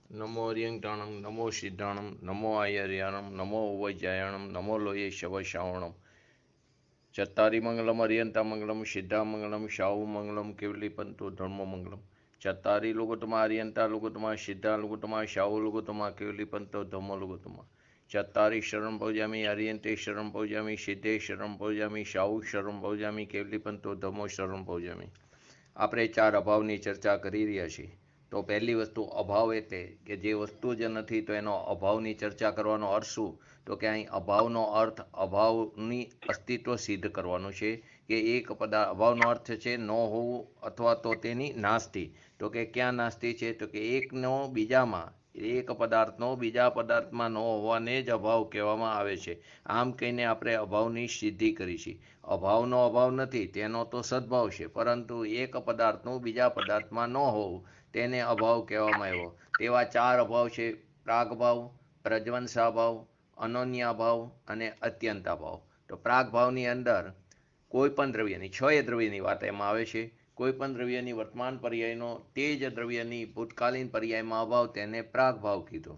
नमो अरियंटाणं नमो सिद्धाणं नमो आयर्याणं नमो उवैजायाणं नमो लोये शवश्रावणं चत्तारिमंगलम अरियंतामंगलम सिद्धामंगलम शाहुमंगलम केवलीपंतो धर्ममंगलम चत्तारि लुगुतमा अरियंता लुगुतमा सिद्धा लुगुतमा शाहु लुगुतमा केवलीपंतो धर्मो लुगुतमा चत्तारि शरण भोजामी अरियंते शरण भोजामी सिद्धे शरण भोजामी शाहु शरण भोजामी केवलीपंतो धर्मो शरण भोजामी। આપણે ચાર અભાવની ચર્ચા કરી રહ્યા છીએ। તો પહેલી વસ્તુ અભાવ એટલે કે જે વસ્તુ જ નથી તો એનો અભાવની ચર્ચા કરવાનો અર્થ શું? તો કે અહીં અભાવનો અર્થ અભાવની અસ્તિત્વ સિદ્ધ કરવાનું છે કે એક પદાર્થ અભાવનો અર્થ છે ન હોવું અથવા તો તેની નાસ્તી। તો કે ક્યાં નાસ્તી છે? તો કે એકનો બીજામાં એક પદાર્થનો બીજા પદાર્થમાં ન હોવાને જ અભાવ કહેવામાં આવે છે। આમ કહીને આપણે અભાવની સિદ્ધિ કરી છે। અભાવનો અભાવ નથી તેનો તો સદભાવ છે, પરંતુ એક પદાર્થનું બીજા પદાર્થમાં ન હોવું તેને અભાવ કહેવામાં આવ્યો। તેવા ચાર અભાવ છે: પ્રાગભાવ, પ્રજ્વંસાભાવ, અનન્યાભાવ અને અત્યંતાભાવ। તો પ્રાગભાવની અંદર કોઈ પણ દ્રવ્યની છ દ્રવ્યની વાત એમાં આવે છે। કોઈ પણ દ્રવ્યની વર્તમાન પર્યાયનો તે જ દ્રવ્યની ભૂતકાલીન પર્યાયમાં અભાવ તેને પ્રાગભાવ કીધો।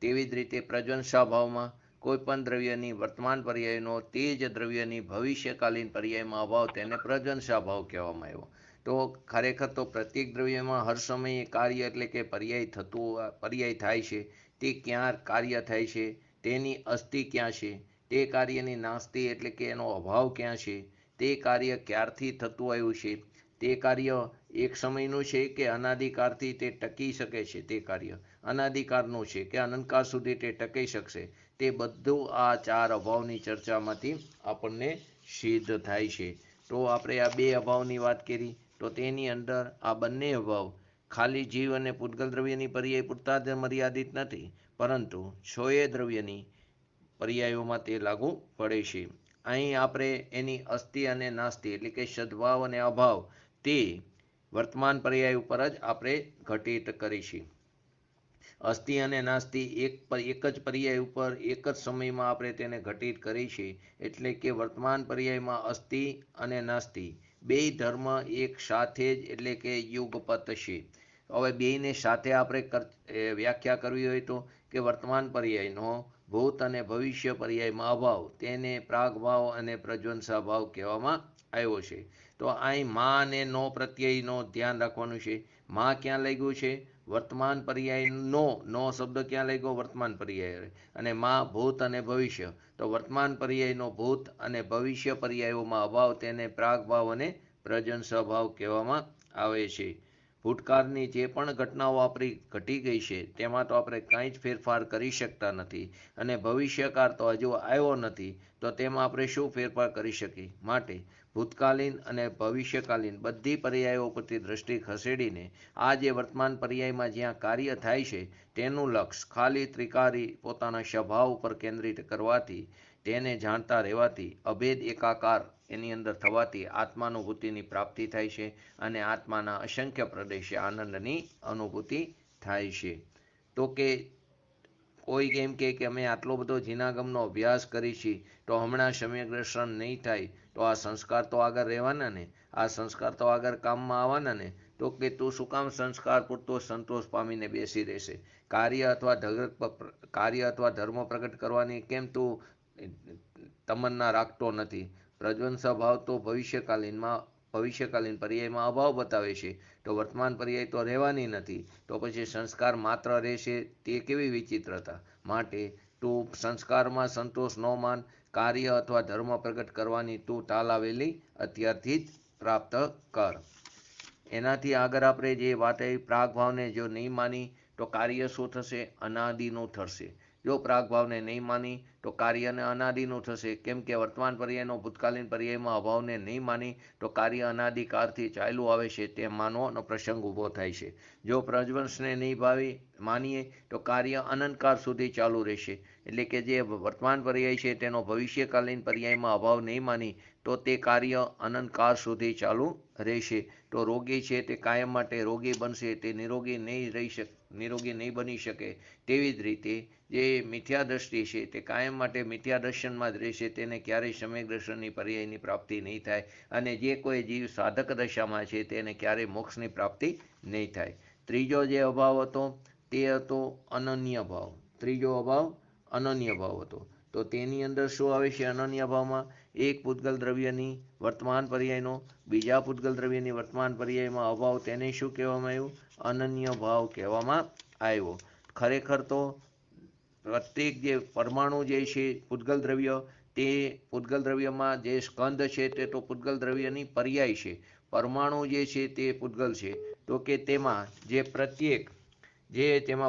તેવી જ રીતે પ્રજ્વંસાભાવમાં કોઈ પણ દ્રવ્યની વર્તમાન પર્યાયનો તે જ દ્રવ્યની ભવિષ્યકાલીન પર્યાયમાં અભાવ તેને પ્રજ્વંસાભાવ કહેવામાં આવ્યો। તો ખરેખર તો પ્રત્યેક દ્રવ્યમાં હર સમયે કાર્ય એટલે કે પર્યાય થાય છે। તે ક્યાં કાર્ય થાય છે, તેની અસ્થિ ક્યાં છે, તે કાર્યની નાસ્તિ એટલે કે એનો અભાવ ક્યાં છે, તે કાર્ય ક્યારથી થતું આવ્યું છે, તે કાર્ય એક સમયનું છે કે અનાદિકાળથી તે ટકી શકે છે, તે કાર્ય અનાદિકાળનું છે કે અનંતકાળ સુધી તે ટકી શકશે, તે બધું આ ચાર અભાવની ચર્ચામાંથી આપણને સિદ્ધ થાય છે। તો આપણે આ બે અભાવની વાત કરી તો તેની અંદર આ બંને અભાવ ખાલી જીવ અને પૂતગલ દ્રવ્યની પર્યાય પૂરતા જ મર્યાદિત નથી, પરંતુ છોએ દ્રવ્યની પર્યાયોમાં તે લાગુ પડે છે। અહીં આપણે એની અસ્થિ અને નાસ્તિ એટલે કે સદભાવ અને અભાવ તે વર્તમાન પર્યાય ઉપર જ આપણે ઘટિત કરીશું। અસ્થિ અને નાસ્તિ એક જ પર્યાય ઉપર એક જ સમયમાં આપણે તેને ઘટિત કરી છે, એટલે કે વર્તમાન પર્યાયમાં અસ્થિ અને નાસ્તિ બે ધર્મ એક સાથે જ એટલે કે યુગપત છે। હવે બેને સાથે આપણે વ્યાખ્યા કરવી હોય તો કે વર્તમાન પર્યાયનો ભૂત અને ભવિષ્ય પર્યાયમાં અભાવ તેને પ્રાગભાવ અને પ્રજ્વંસાભાવ કહેવામાં આવ્યો છે। તો અહીં માં અને નો પ્રત્યયનો ધ્યાન રાખવાનું છે। માં ક્યાં લાગ્યું છે? વર્તમાન પર્યાયનો નો શબ્દ ક્યાં લાગ્યો? વર્તમાન પર્યાય। અને માં ભૂત અને ભવિષ્ય, તો વર્તમાન પર્યાયનો ભૂત અને ભવિષ્ય પર્યાયોમાં અભાવ તેને પ્રાગભાવ અને પ્રજ્વંસાભાવ કહેવામાં આવે છે। ભૂતકાળની જે પણ ઘટનાઓ આપણી ઘટી ગઈ છે તેમાં તો આપણે કાંઈ જ ફેરફાર કરી શકતા નથી, અને ભવિષ્યકાળ તો હજુ આવ્યો નથી, તો તેમાં આપણે શું ફેરફાર કરી શકીએ? માટે ભૂતકાલીન અને ભવિષ્યકાલીન બધી પર્યાયો પરથી દ્રષ્ટિ ખસેડીને આ જે વર્તમાન પર્યાયમાં જ્યાં કાર્ય થાય છે તેનું લક્ષ ખાલી ત્રિકારી પોતાના સ્વભાવ ઉપર કેન્દ્રિત કરવાથી, તેને જાણતા રહેવાથી, અભેદ એકાકાર એની અંદર થવાથી આત્માનુભૂતિની પ્રાપ્તિ થાય છે અને આત્માના અસંખ્ય પ્રદેશે આનંદની અનુભૂતિ થાય છે। તો કે કોઈ એમ કે અમે આટલો બધો જીનાગમનો અભ્યાસ કરી છે તો હમણાં સમ્યક દર્શન નહીં થાય, તો આ સંસ્કાર તો આગળ રહેવાના ને, આ સંસ્કાર તો આગળ કામમાં આવવાના ને, તો કે તું શું કામ સંસ્કાર પૂરતો સંતોષ પામીને બેસી રહેશે? કાર્ય અથવા ધર્મ પ્રગટ કરવાની કેમ તું તમન્ના રાખતો નથી? પ્રજ્વંસભાવ તો ભવિષ્યકાલીન પર્યાયમાં અભાવ બતાવે છે, તો વર્તમાન પર્યાય તો રહેવાની નથી, તો પછી સંસ્કાર માત્ર રહેશે, તે કેવી વિચિત્રતા? માટે તું સંસ્કારમાં સંતોષ ન માન, કાર્ય અથવા ધર્મ પ્રગટ કરવાની તું તાલાવેલી અત્યારથી જ પ્રાપ્ત કર। એનાથી આગળ આપણે જે વાત આવી પ્રાગભાવને જો નહીં માની તો કાર્ય શું થશે? અનાદિનું થશે। જો પ્રાગભાવને નહીં માની તો કાર્યને અનાદિનું થશે, કેમ કે વર્તમાન પર્યાયનો ભૂતકાલીન પર્યાયમાં અભાવને નહીં માની તો કાર્ય અનાદિકાળથી ચાલ્યું આવે છે તે માનવાનો પ્રસંગ ઊભો થાય છે। જો પ્રજ્વંસને નહીં માનીએ તો કાર્ય અનંતકાળ સુધી ચાલુ રહેશે, એટલે કે જે વર્તમાન પર્યાય છે તેનો ભવિષ્યકાલીન પર્યાયમાં અભાવ નહીં માની તો તે કાર્ય અનંતકાળ સુધી ચાલુ રહેશે। તો રોગી છે તે કાયમ માટે રોગી બનશે, તે નિરોગી નહીં બની શકે। તેવી જ રીતે જે મિથ્યા દ્રષ્ટિ છે તે કાયમ માટે મિથ્યા દર્શનમાં જ રહેશે, તેને ક્યારેય સમ્યક દર્શનની પર્યાયની પ્રાપ્તિ નહીં થાય, અને જે કોઈ જીવ સાધક દશામાં છે તેને ક્યારેય મોક્ષની પ્રાપ્તિ નહીં થાય। ત્રીજો જે અભાવ હતો તે હતો અનન્ય ભાવ. ત્રીજો અભાવ અનન્ય ભાવ હતો. તો તેની અંદર શું આવે છે? અનન્ય ભાવમાં એક પૂતગલ દ્રવ્યની વર્તમાન પર્યાયનો બીજા પૂતગલ દ્રવ્યની વર્તમાન પર્યાયમાં અભાવ, તેને શું કહેવામાં આવ્યું? અનન્ય ભાવ કહેવામાં આવ્યો. ખરેખર તો પ્રત્યેક જે પરમાણુ જે છે પૂતગલ દ્રવ્ય, તે પૂતગલ દ્રવ્યમાં જે સ્કંદ છે તે તો પૂતગલ દ્રવ્યની પર્યાય છે. પરમાણુ જે છે તે પૂતગલ છે. તો કે તેમાં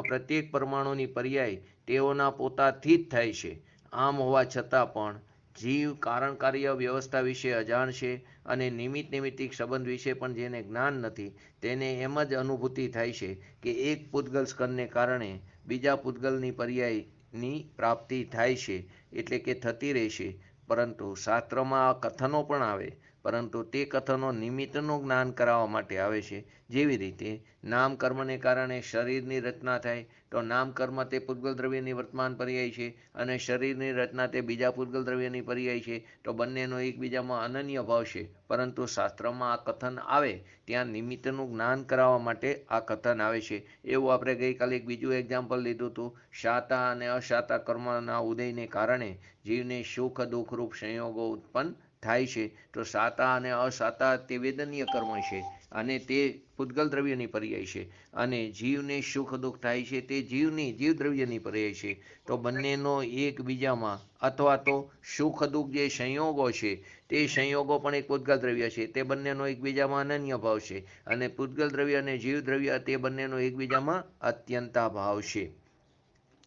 પ્રત્યેક પરમાણુની પર્યાય તેઓના પોતાથી જ થાય છે. આમ હોવા છતાં પણ જીવ કારણ કાર્ય વ્યવસ્થા વિશે અજાણ છે અને નિમિત્ત નૈમિત્તિક સંબંધ વિશે પણ જેને જ્ઞાન નથી, તેને એમ જ અનુભૂતિ થાય છે કે એક પૂતગલ સ્કંદને કારણે બીજા પૂતગલની પર્યાયની પ્રાપ્તિ થાય છે, એટલે કે થતી રહેશે. પરંતુ શાસ્ત્રમાં આ કથનો પણ આવે, પરંતુ તે કથનો નિમિત્તનું જ્ઞાન કરાવવા માટે આવે છે. જેવી રીતે નામ કર્મને કારણે શરીરની રચના થાય, તો નામ કર્મ તે પૂતગલ દ્રવ્યની વર્તમાન પર્યાય છે અને શરીરની રચના તે બીજા પૂતગલ દ્રવ્યની પર્યાય છે. તો બંનેનો એકબીજામાં અનન્ય ભાવ છે. પરંતુ શાસ્ત્રમાં આ કથન આવે ત્યાં નિમિત્તનું જ્ઞાન કરાવવા માટે આ કથન આવે છે. એવું આપણે ગઈકાલે એક બીજું એક્ઝામ્પલ લીધું હતું. શાતા અને અશાતા કર્મના ઉદયને કારણે જીવને સુખ દુઃખરૂપ સંયોગો ઉત્પન્ન થાય છે. તો શાતા અને અશાતા તે વેદનીય કર્મ છે અને તે પૂતગલ દ્રવ્યની પર્યાય છે, અને જીવને સુખ દુઃખ થાય છે તે જીવ દ્રવ્યની પર્યાય છે. તો બંનેનો એકબીજામાં અથવા તો સુખ દુઃખ જે સંયોગો છે તે સંયોગો પણ એક પૂતગલ દ્રવ્ય છે. તે બંનેનો એકબીજામાં અનન્ય ભાવ છે, અને પૂતગલ દ્રવ્ય અને જીવ દ્રવ્ય તે બંનેનો એકબીજામાં અત્યંતા ભાવ છે.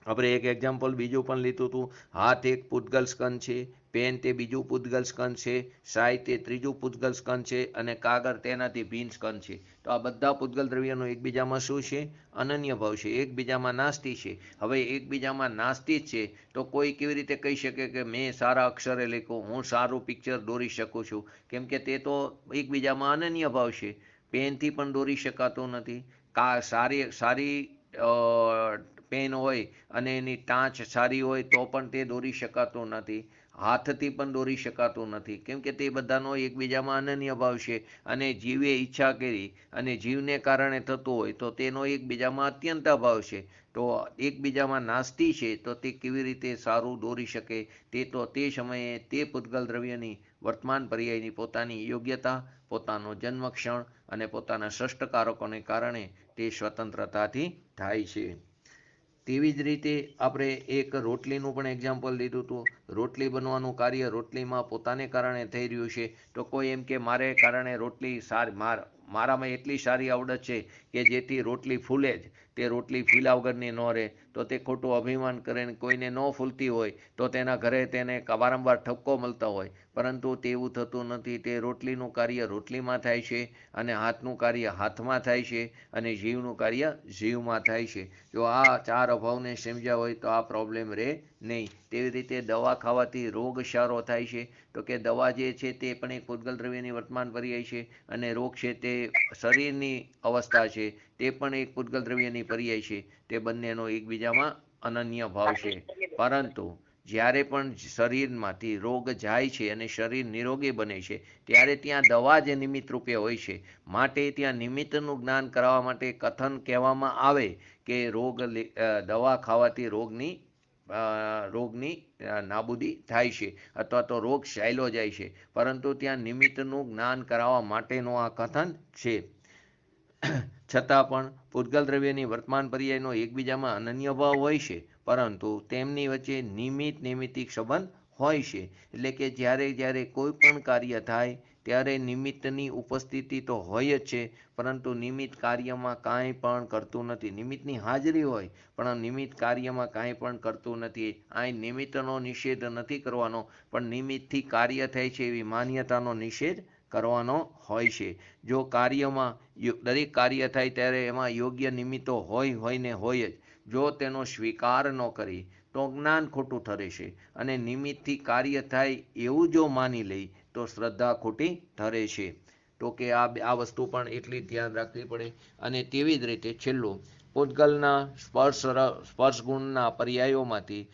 આપણે એક એક્ઝામ્પલ બીજું પણ લીધું હતું. હાથ એક પૂતગલ સ્કંદ છે, પેન તે બીજું પૂતગલ સ્કંદ છે, સાય તે ત્રીજું પૂતગલ સ્કંદ છે, અને કાગળ તેનાથી ભિન્ન સ્કંદ છે. તો આ બધા પૂતગલ દ્રવ્યનો એકબીજામાં શું છે? અનન્ય ભાવ છે, એકબીજામાં નાસ્તી છે. હવે એકબીજામાં નાસ્તી જ છે તો કોઈ કેવી રીતે કહી શકે કે મેં સારા અક્ષરે લખ્યું, હું સારું પિક્ચર દોરી શકું છું? કેમ કે તે તો એકબીજામાં અનન્ય ભાવ છે. પેનથી પણ દોરી શકાતું નથી. સારી પેન હોય અને એની ટાંચ સારી હોય તો પણ તે દોરી શકાતું નથી. હાથથી પણ દોરી શકાતું નથી, કેમ કે તે બધાનો એકબીજામાં અનન્ય ભાવ છે. અને જીવે ઈચ્છા કરી અને જીવને કારણે થતું હોય તો તેનો એકબીજામાં અત્યંતા ભાવ છે. તો એકબીજામાં નાસ્તી છે તો તે કેવી રીતે સારું દોરી શકે? તે તો તે સમયે તે પૂતગલ દ્રવ્યની વર્તમાન પર્યાયની પોતાની યોગ્યતા, પોતાનો જન્મક્ષણ અને પોતાના ષષ્ટકારકોને કારણે તે સ્વતંત્રતાથી થાય છે. તેવી જ રીતે આપણે એક રોટલીનું પણ એક્ઝામ્પલ લીધું હતું. રોટલી બનવાનું કાર્ય રોટલીમાં પોતાને કારણે થઈ રહ્યું છે. તો કોઈ એમ કે મારે કારણે રોટલી મારામાં એટલી સારી આવડત છે કે જેથી રોટલી ફૂલે જ, તે રોટલી ફૂલ્યા વગરની ન રહે, તો તે ખોટું અભિમાન કરે. કોઈને ન ફૂલતી હોય તો તેના ઘરે તેને વારંવાર ઠપકો મળતા હોય, પરંતુ તેવું થતું નથી. તે રોટલીનું કાર્ય રોટલીમાં થાય છે, અને હાથનું કાર્ય હાથમાં થાય છે, અને જીવનું કાર્ય જીવમાં થાય છે. જો આ ચાર અભાવને સમજ્યા હોય તો આ પ્રોબ્લેમ રહે નહીં. તેવી રીતે દવા ખાવાથી રોગ સારો થાય છે. તો કે દવા જે છે તે પણ એક પૂતગલ દ્રવ્યની વર્તમાન પર્યાય છે, અને રોગ છે તે શરીરની અવસ્થા છે તે પણ એક પૂતગલ દ્રવ્યની પર્યાય છે. તે બંનેનો એકબીજામાં અનન્ય ભાવ છે. પરંતુ જ્યારે પણ શરીરમાંથી રોગ જાય છે અને શરીર નિરોગી બને છે ત્યારે ત્યાં દવા જ નિમિત્ત રૂપે હોય છે. માટે ત્યાં નિમિત્તનું જ્ઞાન કરાવવા માટે કથન કહેવામાં આવે કે દવા ખાવાથી રોગની નાબૂદી થાય છે અથવા તો રોગ ચાલ્યો જાય છે. પરંતુ ત્યાં નિમિત્તનું જ્ઞાન કરાવવા માટેનો આ કથન છે. છતાં પણ પૂતગલ દ્રવ્યની વર્તમાન પર્યાયનો એકબીજામાં અનન્ય ભાવ હોય છે, પરંતુ તેમની વચ્ચે નિમિત્ત નૈમિત્તિક સંબંધ હોય છે. એટલે કે જ્યારે કોઈ પણ કાર્ય થાય ત્યારે નિમિત્તની ઉપસ્થિતિ તો હોય જ છે, પરંતુ નિમિત્ત કાર્યમાં કાંઈ પણ કરતું નથી. નિમિત્તની હાજરી હોય પણ નિમિત્ત કાર્યમાં કાંઈ પણ કરતું નથી. અહીં નિમિત્તનો નિષેધ નથી કરવાનો, પણ નિમિત્તથી કાર્ય થાય છે એવી માન્યતાનો નિષેધ કરવાનો હોય છે. જો દરેક કાર્ય થાય ત્યારે એમાં યોગ્ય નિમિત્તો હોય ને હોય જ. જો તેનો સ્વીકાર ન કરી તો જ્ઞાન ખોટું ઠરે છે, અને નિમિત્તથી કાર્ય થાય એવું જો માની લઈ તો શ્રદ્ધા ખોટી ઠરે છે. તો કે આ વસ્તુ પણ એટલી ધ્યાન રાખવી પડે. અને તેવી જ રીતે છેલ્લું પૂતગલના સ્પર્શ ગુણના પર્યાયોમાંથી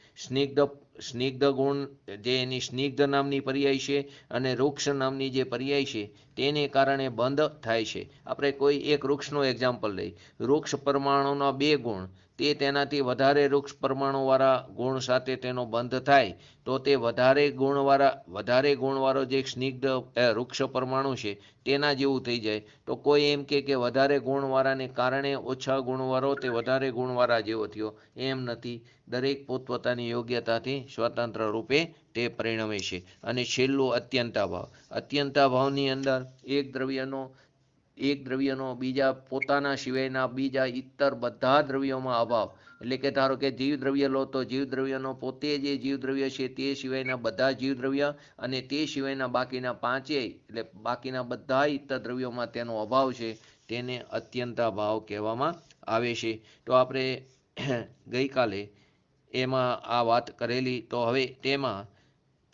સ્નિગ્ધ ગુણ જે એની સ્નિગ્ધ નામની પર્યાય છે અને વૃક્ષ નામની જે પર્યાય છે તેને કારણે બંધ થાય છે. આપણે કોઈ એક વૃક્ષનું એક્ઝામ્પલ લઈ, વૃક્ષ પરમાણુના 2 ગુણ, તે તેનાથી વધારે વૃક્ષ પરમાણુવાળા ગુણ સાથે તેનો બંધ થાય તો તે વધારે ગુણવાળો જે સ્નિગ્ધ વૃક્ષ પરમાણુ છે તેના જેવું થઈ જાય. તો કોઈ એમ કે વધારે ગુણવાળાને કારણે ઓછા ગુણવાળો તે વધારે ગુણવાળા જેવો થયો, એમ નથી. દરેક પોતપોતાની યોગ્યતાથી સ્વતંત્ર રૂપે તે પરિણમે છે. અને છેલ્લું અત્યંતાભાવ. અત્યંતાભાવની અંદર એક દ્રવ્યનો બીજા પોતાના સિવાયના બીજા ઇતર બધા દ્રવ્યોમાં અભાવ. એટલે કે ધારો કે જીવદ્રવ્ય લો તો જીવદ્રવ્યનો પોતે જે જીવદ્રવ્ય છે તે સિવાયના બધા જીવદ્રવ્ય અને તે સિવાયના બાકીના 5 એટલે બાકીના બધા ઇતર દ્રવ્યોમાં તેનો અભાવ છે, તેને અત્યંતાભાવ કહેવામાં આવે છે. તો આપણે ગઈકાલે એમાં આ વાત કરેલી. તો હવે તેમાં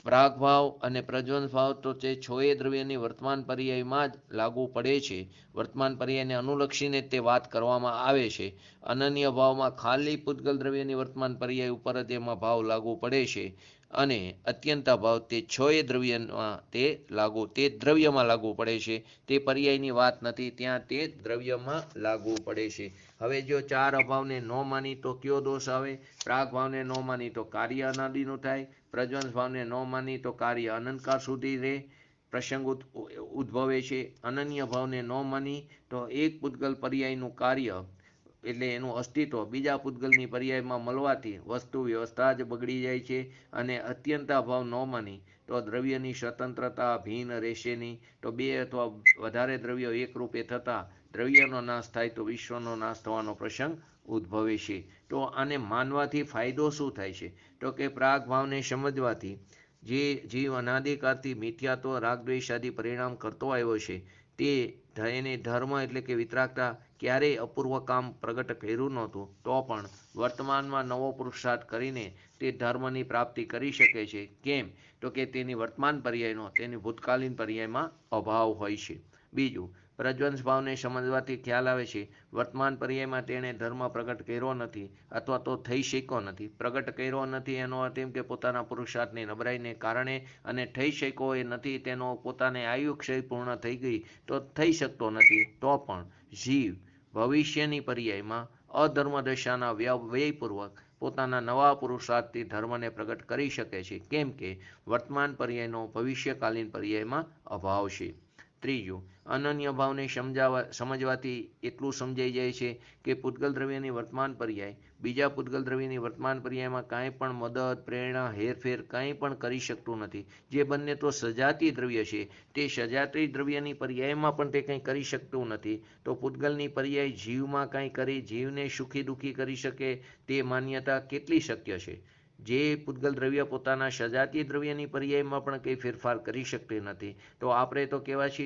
પ્રાગભાવ અને પ્રજ્વંસ ભાવ તો તે 6 દ્રવ્યની વર્તમાન પર્યાયમાં જ લાગુ પડે છે. વર્તમાન પર્યાયને અનુલક્ષીને તે વાત કરવામાં આવે છે. અનન્ય ભાવમાં ખાલી પૂતગલ દ્રવ્યની વર્તમાન પર્યાય ઉપર જ એમાં ભાવ લાગુ પડે છે. અને અત્યંતા ભાવ તે 6 દ્રવ્યમાં તે દ્રવ્યમાં લાગુ પડે છે. તે પર્યાયની વાત નથી, ત્યાં તે દ્રવ્યમાં લાગુ પડે છે. હવે જો 4 અભાવને ન માની તો કયો દોષ આવે? પ્રાગ ભાવને ન માની તો કાર્ય અનાદિનું થાય, પ્રજ્વંસ ભાવને ન માની તો કાર્ય અનંતકાળ સુધી રહે, પ્રસંગ ઉદ્ભવે છે. અનન્ય ભાવને ન માની તો એક પૂતગલ પર્યાયનું કાર્ય એટલે એનું અસ્તિત્વ બીજા પૂતગલની પર્યાયમાં મળવાથી વસ્તુ વ્યવસ્થા જ બગડી જાય છે. અને અત્યંતા ભાવ ન માની તો દ્રવ્યની સ્વતંત્રતા ભિન્ન રહેશે નહીં. તો 2 અથવા વધારે દ્રવ્યો એકરૂપે થતાં દ્રવ્યનો નાશ થાય તો વિશ્વનો નાશ થવાનો પ્રસંગ ઉદ્ભવે છે. તો આને માનવાથી ફાયદો શું થાય છે? તો કે પ્રાગ ભાવને સમજવાથી જે જીવ અનાદિકાળથી મિથ્યાત્વ રાગદ્વેષાદી પરિણામ કરતો આવ્યો છે તે એને ધર્મ એટલે કે વિતરાગતા ક્યારેય અપૂર્વ કામ પ્રગટ કર્યું નહોતું, તો પણ વર્તમાનમાં નવો પુરુષાર્થ કરીને તે ધર્મની પ્રાપ્તિ કરી શકે છે. કેમ? તો કે તેની વર્તમાન પર્યાયનો તેની ભૂતકાલીન પર્યાયમાં અભાવ હોય છે. બીજું, પ્રજ્વંસ ભાવને સમજવાથી ખ્યાલ આવે છે વર્તમાન પર્યાયમાં તેણે ધર્મ પ્રગટ કર્યો નથી અથવા તો થઈ શક્યો નથી. પ્રગટ કર્યો નથી એનો અર્થ એમ કે પોતાના પુરુષાર્થની નબળાઈને કારણે, અને થઈ શક્યો એ નથી તેનો પોતાને આયુક્ષય પૂર્ણ થઈ ગઈ તો થઈ શકતો નથી. તો પણ જીવ ભવિષ્યની પર્યાયમાં અધર્મ દશાના વ્યયપૂર્વક પોતાના નવા પુરુષાર્થથી ધર્મને પ્રગટ કરી શકે છે. કેમ કે વર્તમાન પર્યાયનો ભવિષ્યકાલીન પર્યાયમાં અભાવ છે. ત્રીજું, અનન્ય ભાવને સમજવાથી એટલું સમજાઈ જાય છે કે પૂતગલ દ્રવ્યની વર્તમાન પર્યાય બીજા પૂતગલ દ્રવ્યની વર્તમાન પર્યાયમાં કાંઈ પણ મદદ, પ્રેરણા, હેરફેર કંઈ પણ કરી શકતું નથી. જે બંને તો સજાતીય દ્રવ્ય છે તે સજાતીય દ્રવ્યની પર્યાયમાં પણ તે કંઈ કરી શકતું નથી. તો પૂતગલની પર્યાય જીવમાં કંઈ કરી જીવને સુખી દુઃખી કરી શકે તે માન્યતા કેટલી શક્ય છે? જે પૂતગલ દ્રવ્ય પોતાના સજાતીય દ્રવ્યની પર્યાયમાં પણ કંઈ ફેરફાર કરી શકતી નથી, તો આપણે તો કહેવાય છે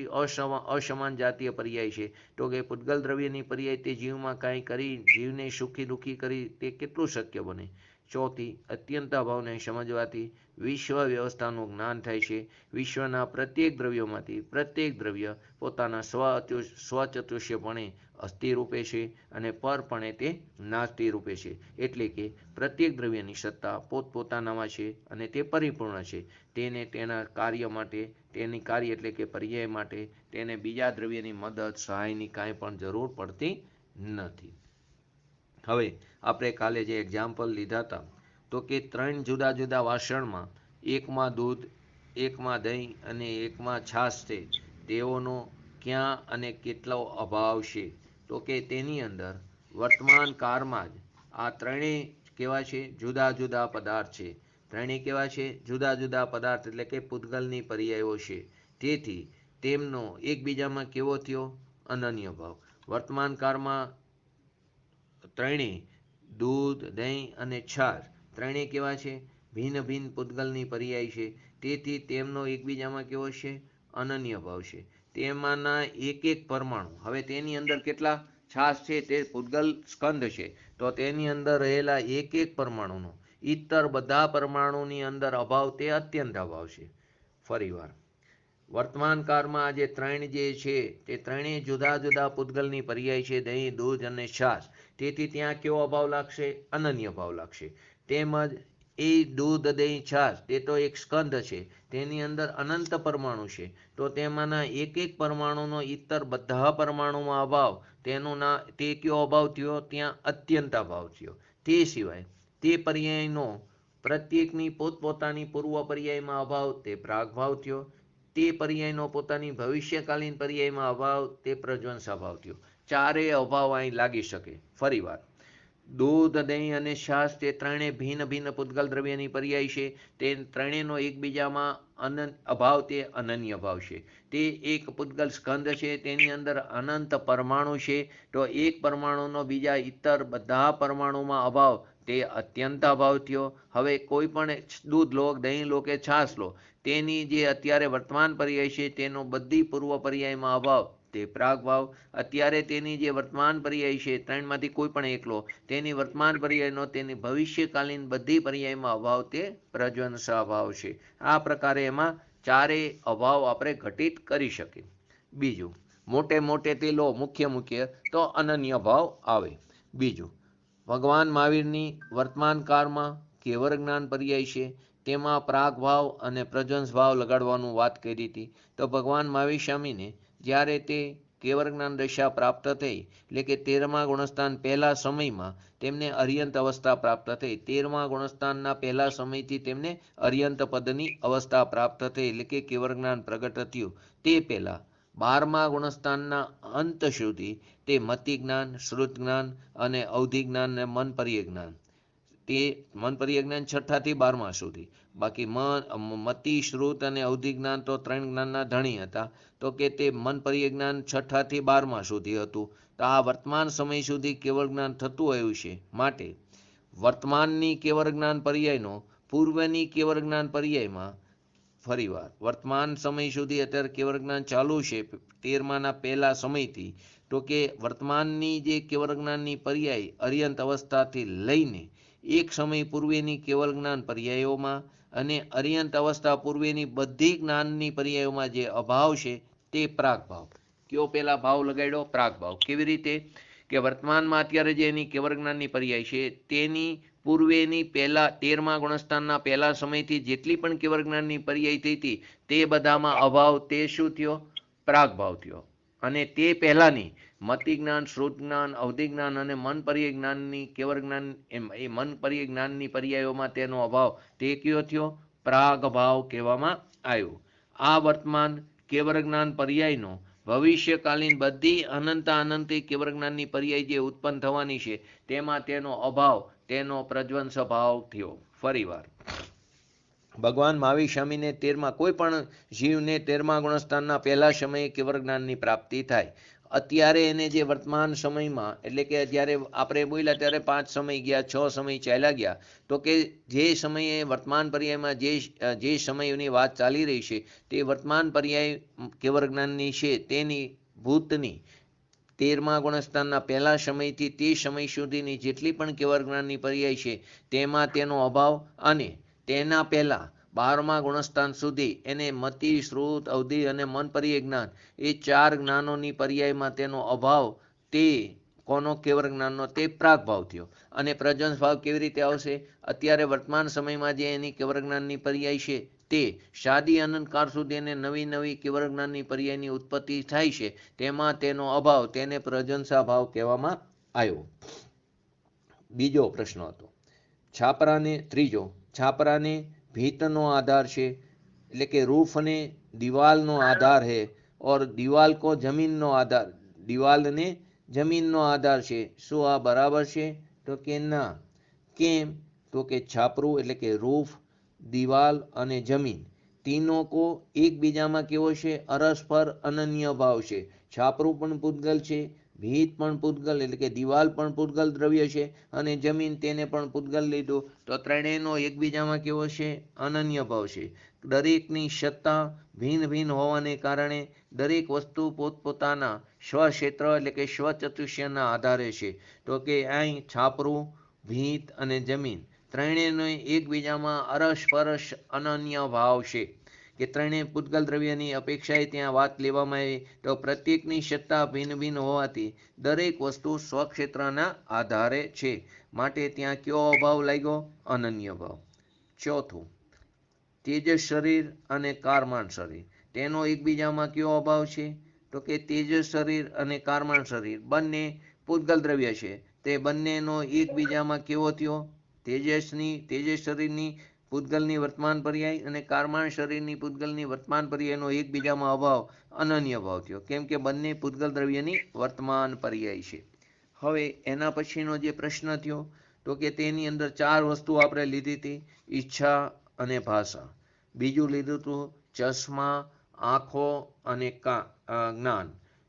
અસમાન જાતીય પર્યાય છે. તો કે પૂતગલ દ્રવ્યની પર્યાય તે જીવમાં કાંઈ કરી જીવને સુખી દુઃખી કરી તે કેટલું શક્ય બને? ચોથી, અત્યંતા ભાવને સમજવાથી વિશ્વ વ્યવસ્થાનું જ્ઞાન થાય છે. વિશ્વના પ્રત્યેક દ્રવ્યોમાંથી પ્રત્યેક દ્રવ્ય પોતાના સ્વચતુષ્યપણે અસ્થિ રૂપે છે અને પરપણે તે નાસ્તિ રૂપે છે. એટલે કે પ્રત્યેક દ્રવ્યની સત્તા પોતપોતાનામાં છે અને તે પરિપૂર્ણ છે. તેને તેના કાર્ય માટે તેની કાર્ય એટલે કે પર્યાય માટે તેને બીજા દ્રવ્યની મદદ સહાયની કાંઈ પણ જરૂર પડતી નથી. હવે આપણે કાલે જે એક્ઝામ્પલ લીધા હતા તો કે 3 જુદા જુદા વાસણમાં એકમાં દૂધ, એકમાં દહીં અને એકમાં છાશ છે, તેઓનો ક્યાં અને કેટલો અભાવ છે? તો કે તેની અંદર વર્તમાન કાળમાં જ આ ત્રણેય કેવા છે? જુદા જુદા પદાર્થ છે. ત્રણેય કેવા છે? જુદા જુદા પદાર્થ એટલે કે પૂતગલની પર્યાયો છે. તેથી તેમનો એકબીજામાં કેવો થયો? અનન્ય ભાવ. વર્તમાન કાળમાં ત્રણેય દૂધ, દહીં અને છાશ ત્રણેય કેવા છે? ભિન્ન ભિન્ન પૂતગલની પર્યાય છે. તેથી તેમનો એકબીજામાં કેવો છે? અનન્ય ભાવ છે. તેમાંના એક એક પરમાણુ, હવે તેની અંદર કેટલા? છાશ છે તે પૂતગલ સ્કંધ છે, તો તેની અંદર રહેલા એક એક પરમાણુનો ઇતર બધા પરમાણુની અંદર અભાવ તે અત્યંત અભાવ છે. ફરીવાર વર્તમાન કાળમાં આ જે ત્રણ જે છે તે ત્રણેય જુદા જુદા પૂતગલની પર્યાય છે, દહીં, દૂધ અને છાશ. તેથી ત્યાં કેવો અભાવ લાગશે? અનન્ય ભાવ લાગશે. તેમજ એ દૂધ, દહીં, છાશ તે તો એક સ્કંદ છે, તેની અંદર અનંત પરમાણુ છે, તો તેમાંના એક એક પરમાણુનો ઇતર બધા પરમાણુમાં અભાવ, તે કયો અભાવ થયો? ત્યાં અત્યંત અભાવ થયો. તે સિવાય તે પર્યાયનો પ્રત્યેકની પોતપોતાની પૂર્વ પર્યાયમાં અભાવ, તે પ્રાગભાવ થયો. તે પર્યાયનો પોતાની ભવિષ્યકાલીન પર્યાયમાં અભાવ, તે પ્રજ્વંસ અભાવ થયો. ચારેય અભાવ અહીં લાગી શકે. ફરી વાર, દૂધ, દહીં અને છાશ તે ત્રણેય ભિન્ન ભિન્ન પૂતગલ દ્રવ્યની પર્યાય છે. તે ત્રણેયનો એકબીજામાં અભાવ તે અનન્ય ભાવ છે. તે એક પૂતગલ સ્કંદ છે, તેની અંદર અનંત પરમાણુ છે, તો એક પરમાણુનો બીજા ઇતર બધા પરમાણુમાં અભાવ, તે અત્યંત અભાવ થયો. હવે કોઈ પણ દૂધ લો, દહીં લો કે છાશ લો, તેની જે અત્યારે વર્તમાન પર્યાય છે તેનો બધી પૂર્વ પર્યાયમાં અભાવ, તે પ્રાગભાવ. અત્યારે તેની જે વર્તમાન પર્યાય છે, ત્રણમાંથી કોઈ પણ એક લો, તેની વર્તમાન પર્યાયનો તેની ભવિષ્યકાલીન બધી પર્યાયમાં અભાવ, તે પ્રજ્વંસ અભાવ છે. આ પ્રકારે એમાં ચારેય અભાવ આપણે ઘટિત કરી શકીએ. બીજું, મોટે મોટે તે લો, મુખ્ય તો અનન્ય ભાવ આવે. બીજું, ભગવાન મહાવીરની વર્તમાન કાળમાં કેવર જ્ઞાન પર્યાય છે, તેમાં પ્રાગ ભાવ અને પ્રજ્વંસ ભાવ લગાડવાનું વાત કરી હતી. તો ભગવાન મહાવીર સ્વામીને જ્યારે તે કેવર જ્ઞાન દશા પ્રાપ્ત થઈ, એટલે કે 13મા ગુણસ્થાન પહેલા સમયમાં તેમને અર્યંત અવસ્થા પ્રાપ્ત થઈ. 13મા ગુણસ્થાનના પહેલા સમયથી તેમને અર્યંત પદની અવસ્થા પ્રાપ્ત થઈ, એટલે કે કેવર જ્ઞાન પ્રગટ થયું. તે પહેલા 12મા ગુણસ્થાનના અંત સુધી તે મતિ જ્ઞાન, શ્રુત જ્ઞાન અને અવધિ જ્ઞાન અને મન પર્ય જ્ઞાન, તે મન પર્ય જ્ઞાન 6 થી 12મા સુધી. બાકી મતિ, શ્રુત અને અવધિ જ્ઞાન તો 3 જ્ઞાનના ધણી હતા, તો કે તે મન પર્ય જ્ઞાન 6 થી 12મા સુધી હતું. તો આ વર્તમાન સમય સુધી કેવળ જ્ઞાન થતું આવ્યું છે. માટે વર્તમાનની કેવળ જ્ઞાન પર્યાયનો પૂર્વની કેવળ જ્ઞાન પર્યાયમાં ફરીવાર વર્તમાન સમય સુધી અત્યારે કેવળ જ્ઞાન ચાલુ છે 13માના પહેલા સમયથી, તો કે વર્તમાનની જે કેવળ જ્ઞાનની પર્યાય અર્યંત અવસ્થાથી લઈને એક સમય પૂર્વેની કેવળ જ્ઞાન પર્યાયોમાં અને અર્યંત અવસ્થા પૂર્વેની બધી જ્ઞાનની પર્યાયોમાં જે અભાવ છે, તે પ્રાગ ભાવ. કયો પેલા ભાવ લગાડ્યો? પ્રાગ ભાવ. કેવી રીતે? કે વર્તમાનમાં અત્યારે જે એની કેવળ જ્ઞાનની પર્યાય છે, તેની પૂર્વેની પહેલા 13મા ગુણસ્થાનના પહેલા સમયથી જેટલી પણ કેવળ જ્ઞાનની પર્યાય થઈ હતી, તે બધામાં અભાવ, તે શું થયો? પ્રાગ ભાવ થયો. અને તે પહેલાની મતિ જ્ઞાન, શ્રુત જ્ઞાન, અવધિ જ્ઞાન અને મન પર્ય જ્ઞાનની કેવળ જ્ઞાન, એ મન પર્ય જ્ઞાનની પર્યાયોમાં તેનો અભાવ, તે કયો થયો? પ્રાગ ભાવ કહેવામાં આવ્યો. આ વર્તમાન કેવળ જ્ઞાન પર્યાયનો ભવિષ્યકાલીન બધી અનંતી કેવળ જ્ઞાનની પર્યાય જે ઉત્પન્ન થવાની છે, તેમાં તેનો અભાવ, તેનો પ્રજ્વંસ ભાવ થયો. ફરીવાર, ભગવાન મહાવીર સ્વામીને 13મા કોઈ પણ જીવને 13મા ગુણસ્થાનના પહેલા સમયે કેવળ જ્ઞાનની પ્રાપ્તિ થાય. અત્યારે એને જે વર્તમાન સમયમાં, એટલે કે જ્યારે આપણે બોલ્યા ત્યારે 5 સમય ગયા, 6 સમય ચાલ્યા ગયા, તો કે જે સમયે વર્તમાન પર્યાયમાં જે સમયની વાત ચાલી રહી છે, તે વર્તમાન પર્યાય કેવળ જ્ઞાનની છે, તેની ભૂતની 13મા ગુણસ્થાનના પહેલા સમયથી તે સમય સુધીની જેટલી પણ કેવળ જ્ઞાનની પર્યાય છે, તેમાં તેનો અભાવ, અને તેના પહેલા 12મા ગુણસ્થાન સુધી એને મતિ, શ્રુત, અવધિ અને મન પર્ય જ્ઞાન, એ 4 જ્ઞાનોની પર્યાયમાં તેનો અભાવ, તે કોનો? કેવળ જ્ઞાનનો, તે પ્રાગ ભાવ થયો. અને પ્રજ્વંસ ભાવ કેવી રીતે આવશે? અત્યારે વર્તમાન સમયમાં જે એની કેવળ જ્ઞાનની પર્યાય છે, તે શાદી અનંતકાળ સુધી એને નવી કેવળ જ્ઞાનની પર્યાયની ઉત્પત્તિ થાય છે, તેમાં તેનો અભાવ, તેને પ્રજ્વંસા ભાવ કહેવામાં આવ્યો. બીજો પ્રશ્ન હતો ત્રીજો, છાપરાને ભીતનો આધાર છે, એટલે કે રૂફ અને દિવાલનો આધાર है, और દિવાલ को જમીનનો આધાર, દિવાલને જમીનનો આધાર છે. શું આ બરાબર છે? તો કે ના. કેમ? તો કે છાપરું એટલે કે રૂફ, દિવાલ અને જમીન, तीनों को એકબીજામાં કેવો છે? અરસ્પર અનન્ય ભાવ છે. છાપરું પણ પૂતગલ છે, ભીત પણ પૂતગલ એટલે કે દિવાલ પણ પૂતગલ દ્રવ્ય છે, અને જમીન તેને પણ પૂતગલ લીધું, તો ત્રણેયનો એકબીજામાં કેવો છે? અનન્ય ભાવ છે. દરેકની સત્તા ભિન્ન હોવાને કારણે દરેક વસ્તુ પોતપોતાના સ્વક્ષેત્ર એટલે કે સ્વચતુષ્યના આધારે છે. તો કે અહીં છાપરું, ભીત અને જમીન ત્રણેયનો એકબીજામાં અરસપરસ અનન્ય ભાવ છે. કે ત્રણેય પૂતગલ દ્રવ્યની અપેક્ષાએ ત્યાં વાત લેવામાં આવી તો પ્રત્યેકની સત્તા ભિન્ન ભિન્ન હોવાથી દરેક વસ્તુ સ્વક્ષેત્રના આધારે છે, માટે ત્યાં કયો અભાવ લાગ્યો? અનન્ય ભાવ. ચોથું, તેજસ શરીર અને કારમાન શરીર, તેનો એકબીજામાં કયો અભાવ છે? તો કે તેજસ શરીર અને કારમાન શરીર બંને પૂતગલ દ્રવ્ય છે, તે બંનેનો એકબીજામાં કેવો થયો? તેજસ શરીરની પૂતગલની વર્તમાન પર્યાય અને કારમાન શરીરની પૂતગલની વર્તમાન પર્યાયનો એકબીજામાં અભાવ અનન્ય ભાવ થયો, કેમ કે બંને પૂતગલ દ્રવ્યની વર્તમાન પર્યાય છે. હવે એના પછીનો જે પ્રશ્ન થયો તો કે તેની અંદર ચાર વસ્તુ આપણે લીધી હતી: ઈચ્છા અને ભાષા, બીજું લીધું હતું ચશ્મા, આંખો અને જ્ઞાન,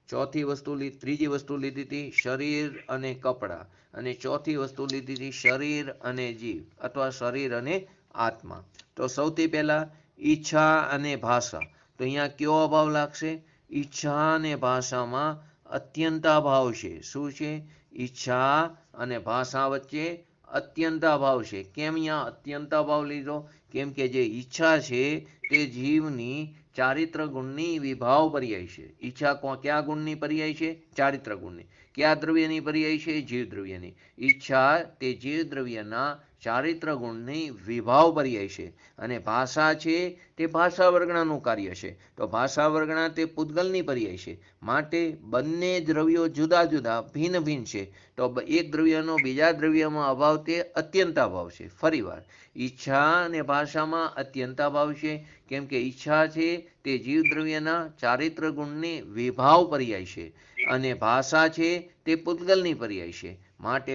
ત્રીજી વસ્તુ લીધી હતી શરીર અને કપડા, અને ચોથી વસ્તુ લીધી હતી શરીર અને જીવ અથવા શરીર અને આત્મા. તો સૌથી પહેલા ઈચ્છા અને ભાષા, તો અહીંયા કયો અભાવ લાગશે? ઈચ્છા અને ભાષામાં અત્યંતાભાવ છે. શું છે? ઈચ્છા અને ભાષા વચ્ચે અત્યંતાભાવ છે. કેમ અહીંયા અત્યંતાભાવ લીધો? કેમ કે જે ઈચ્છા છે તે જીવની ચારિત્ર ગુણની વિભાવ પર્યાય છે. ઈચ્છા કયા ગુણની પર્યાય છે? ચારિત્ર ગુણની. કયા દ્રવ્યની પર્યાય છે? જીવ દ્રવ્યની. ઈચ્છા તે જીવ દ્રવ્યના ચારિત્ર ગુણની વિભાવ પર્યાય છે, અને ભાષા છે તે ભાષા વર્ગણાનું કાર્ય છે. તો ભાષા વર્ગણા તે પૂતગલની પર્યાય છે, માટે બંને દ્રવ્યો જુદા જુદા ભિન્ન ભિન્ન છે. તો એક દ્રવ્યનો બીજા દ્રવ્યમાં અભાવ તે અત્યંતાભાવ છે. ફરીવાર, ઈચ્છા અને ભાષામાં અત્યંતાભાવ છે, કેમ કે ઈચ્છા છે તે જીવ દ્રવ્યના ચારિત્ર ગુણની વિભાવ પર્યાય છે, અને ભાષા છે તે પૂતગલની પર્યાય છે, માટે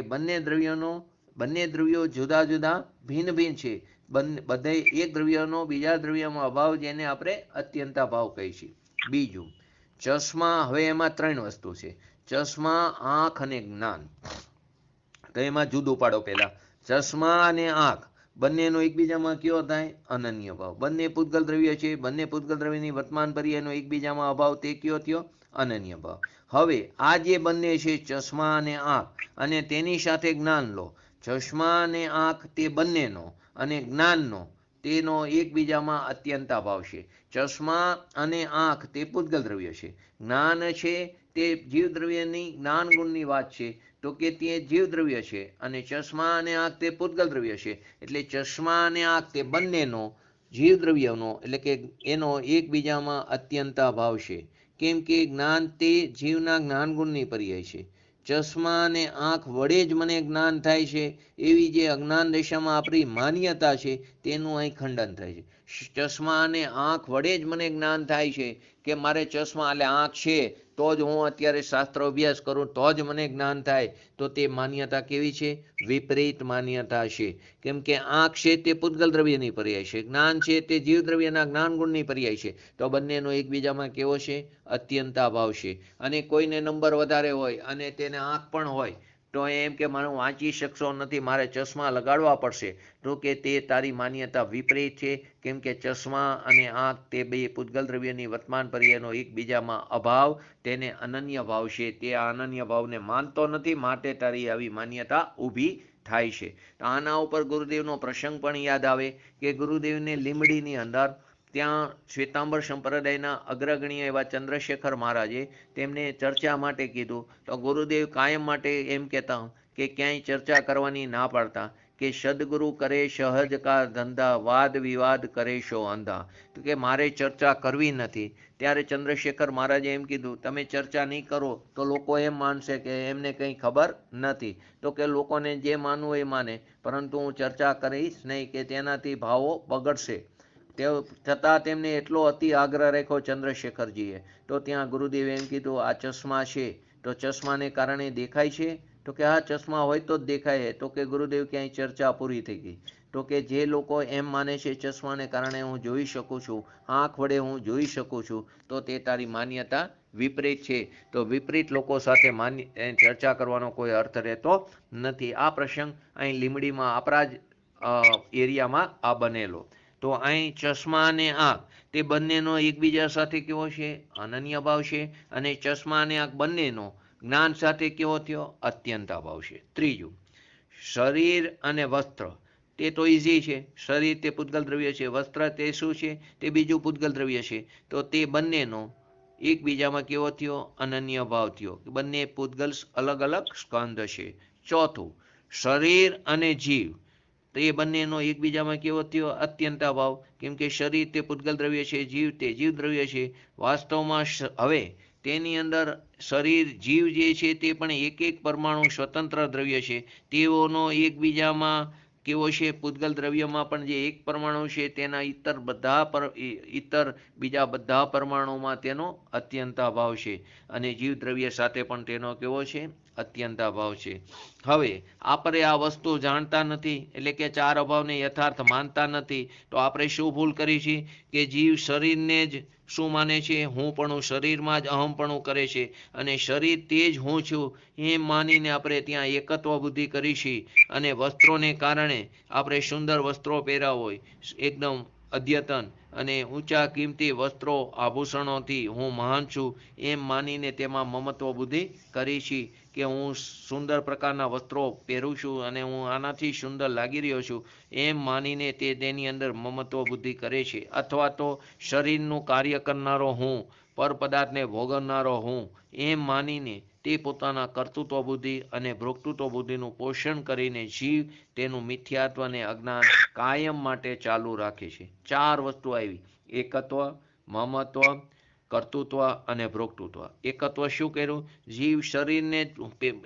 બંને દ્રવ્યો જુદા જુદા ભિન્ન ભિન્ન છે. બધે એક દ્રવ્યનો બીજા દ્રવ્યમાં અભાવ, જેને આપણે અત્યંતાભાવ કહીએ છીએ. બીજું, ચશ્મા. હવે એમાં ત્રણ વસ્તુ છે: ચશ્મા, આંખ અને જ્ઞાન. તો એમાં જુદું પાડો. પહેલા ચશ્મા અને આંખ બંનેનો એકબીજામાં કયો થાય? અનન્ય ભાવ. બંને પૂતગલ દ્રવ્ય છે, બંને પૂતગલ દ્રવ્યની વર્તમાન પર્યાયનો એકબીજામાં અભાવ તે કયો થયો? અનન્ય ભાવ. હવે આ જે બંને છે ચશ્મા અને આંખ, અને તેની સાથે જ્ઞાન લો. ચશ્મા અને આંખ તે બંનેનો અને જ્ઞાનનો તેનો એકબીજામાં અત્યંતાભાવ છે. ચશ્મા અને આંખ તે પૂતગલ દ્રવ્ય છે, જ્ઞાન છે તે જીવ દ્રવ્યની જ્ઞાન ગુણની વાત છે, તો કે તે જીવ દ્રવ્ય છે, અને ચશ્મા અને આંખ તે પૂતગલ દ્રવ્ય છે. એટલે ચશ્મા અને આંખ તે બંનેનો જીવ દ્રવ્યનો એટલે કે એનો એકબીજામાં અત્યંતાભાવ છે, કેમ કે જ્ઞાન તે જીવના જ્ઞાન ગુણની પર્યાય છે. ચશ્મા અને આંખ વડે જ મને જ્ઞાન થાય છે એવી જે અજ્ઞાન દશામાં આપણી માન્યતા છે તેનું અહીં ખંડન થાય છે. ચશ્મા અને આંખ વડે જ મને જ્ઞાન થાય છે કે મારે ચશ્મા એટલે આંખ છે તો જ હું અત્યારે શાસ્ત્ર અભ્યાસ કરું તો જ મને જ્ઞાન થાય, તો તે માન્યતા કેવી છે? વિપરીત માન્યતા છે. કેમ કે આંખ છે તે પૂતગલ દ્રવ્યની પર્યાય છે, જ્ઞાન છે તે જીવ દ્રવ્યના જ્ઞાન ગુણની પર્યાય છે. તો બંનેનો એકબીજામાં કેવો છે? અત્યંતાભાવ છે. અને કોઈને નંબર વધારે હોય અને તેને આંખ પણ હોય તો એમ કે મને વાંચી શકશો નથી, મારે ચશ્મા લગાડવા પડશે, તો કે તે તારી માન્યતા વિપરીત છે. કેમ કે ચશ્મા અને આંખ તે બે પૂતગલ દ્રવ્યની વર્તમાન પર્યાયનો એકબીજામાં અભાવ તેને અનન્ય ભાવ છે. તે આ અનન્ય ભાવને માનતો નથી, માટે તારી આવી માન્યતા ઊભી થાય છે. આના ઉપર ગુરુદેવનો પ્રસંગ પણ યાદ આવે કે ગુરુદેવને લીંબડીની અંદર ત્યાં શ્વેતાંબર સંપ્રદાયના અગ્રગણ્ય એવા ચંદ્રશેખર મહારાજે તેમને ચર્ચા માટે કીધું. તો ગુરુદેવ કાયમ માટે એમ કહેતા કે ક્યાંય ચર્ચા કરવાની ના પાડતા, કે સદગુરુ કરે સહજ કા ધંધા, વાદ વિવાદ કરે શો અંધા. તો કે મારે ચર્ચા કરવી નથી. ત્યારે ચંદ્રશેખર મહારાજે એમ કીધું, તમે ચર્ચા નહીં કરો તો લોકો એમ માનશે કે એમને કંઈ ખબર નથી. તો કે લોકોને જે માનવું એ માને, પરંતુ હું ચર્ચા કરીશ નહીં, કે તેનાથી ભાવો બગડશે. તે છતાં તેમને એટલો અતિ આગ્રહ રાખ્યો ચંદ્રશેખરજીએ. તો ત્યાં ગુરુદેવે એમ કીધું, આ ચશ્મા છે તો ચશ્માને કારણે દેખાય છે? તો કે હા, ચશ્મા હોય તો જ દેખાય. તો કે ગુરુદેવ ક્યાંય ચર્ચા પૂરી થઈ ગઈ. તો કે જે લોકો એમ માને છે ચશ્માને કારણે હું જોઈ શકું છું, આંખ વડે હું જોઈ શકું છું, તો તે તારી માન્યતા વિપરીત છે. તો વિપરીત લોકો સાથે ચર્ચા કરવાનો કોઈ અર્થ રહેતો નથી. આ પ્રસંગ અહીં લીંબડીમાં આપણા જ એરિયામાં આ બનેલો. તો અહીં ચશ્મા અને આંખ તે બંનેનો એકબીજા સાથે કેવો છે? અનન્ય ભાવ છે. અને ચશ્મા અને આંખ બંનેનો જ્ઞાન સાથે કેવો થયો? અત્યંતાભાવ છે. ત્રીજું, શરીર અને વસ્ત્ર તે તો ઇઝી છે. શરીર તે પૂતગલ દ્રવ્ય છે, વસ્ત્ર તે શું છે? તે બીજું પૂતગલ દ્રવ્ય છે. તો તે બંનેનો એકબીજામાં કેવો થયો? અનન્ય ભાવ થયો. બંને પૂતગલ અલગ અલગ સ્કંદ છે. ચોથું, શરીર અને જીવ તો એ બંનેનો એકબીજામાં કેવો થયો? અત્યંતા ભાવ. કેમ કે શરીર તે પૂતગલ દ્રવ્ય છે, જીવ તે જીવ દ્રવ્ય છે. વાસ્તવમાં હવે તેની અંદર શરીર જીવ જે છે તે પણ એક એક પરમાણુ સ્વતંત્ર દ્રવ્ય છે. તેઓનો એકબીજામાં કેવો છે? પૂતગલ દ્રવ્યમાં પણ જે એક પરમાણુ છે તેના ઇતર બીજા બધા પરમાણુમાં તેનો અત્યંતાભાવ છે. અને જીવ દ્રવ્ય સાથે પણ તેનો કેવો છે? અત્યંતાભાવ છે. હવે આપણે આ વસ્તુ જાણતા નથી, એટલે કે ચાર અભાવને યથાર્થ માનતા નથી. તો આપણે શું ભૂલ કરી છે? કે જીવ શરીરને જ શું માને છે? હું પણ શરીરમાં જ અહમપણું કરે છે. અને શરીર તે જ હું છું એમ માનીને આપણે ત્યાં એકત્વ બુદ્ધિ કરી છે. અને વસ્ત્રોને કારણે આપણે સુંદર વસ્ત્રો પહેર્યા હોય, એકદમ અદ્યતન અને ઊંચા કિંમતી વસ્ત્રો આભૂષણોથી હું મહાન છું એમ માનીને તેમાં મમત્વ બુદ્ધિ કરી છે કે હું સુંદર પ્રકારના વસ્ત્રો પહેરું છું અને હું આનાથી સુંદર લાગી રહ્યો છું એમ માનીને તેની અંદર મમત્વ બુદ્ધિ કરે છે. અથવા તો શરીરનું કાર્ય કરનારો હું, પર પદાર્થને ભોગવનારો હું એમ માનીને તે પોતાના કર્તૃત્વ બુદ્ધિ અને ભોક્તૃત્વ બુદ્ધિનું પોષણ કરીને જીવ તેનું મિથ્યાત્વ અને અજ્ઞાન કાયમ માટે ચાલુ રાખે છે. ચાર વસ્તુ આવી: એકત્વ, મમત્વ, કર્તૃત્વ અને ભોક્તૃત્વ. એકત્વ શું કર્યું? જીવ શરીરને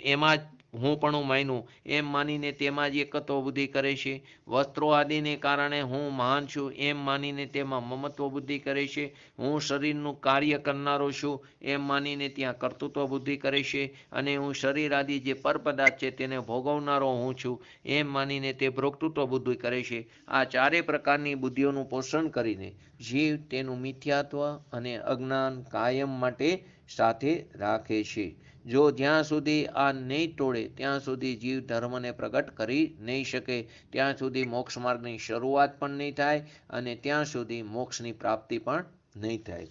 એમાં જ હું પણ માન્યું એમ માનીને તેમાં જ એકત્વ બુદ્ધિ કરે છે. વસ્ત્રો આદિને કારણે હું મહાન છું એમ માનીને તેમાં મમત્વ બુદ્ધિ કરે છે. હું શરીરનું કાર્ય કરનારો છું એમ માનીને ત્યાં કર્તૃત્વ બુદ્ધિ કરે છે. અને હું શરીર આદિ જે પરપદાર્થ છે તેને ભોગવનારો હું છું એમ માનીને તે ભોક્તૃત્વ બુદ્ધિ કરે છે. આ ચારે પ્રકારની બુદ્ધિઓનું પોષણ કરીને જીવ તેનું મિથ્યાત્વ અને અજ્ઞાન કાયમ માટે સાથે રાખે છે. જો જ્યાં સુધી આ નહીં તોડે ત્યાં સુધી જીવ ધર્મને પ્રગટ કરી નહીં શકે, ત્યાં સુધી મોક્ષ માર્ગની શરૂઆત પણ નહીં થાય અને ત્યાં સુધી મોક્ષની પ્રાપ્તિ પણ નહીં થાય.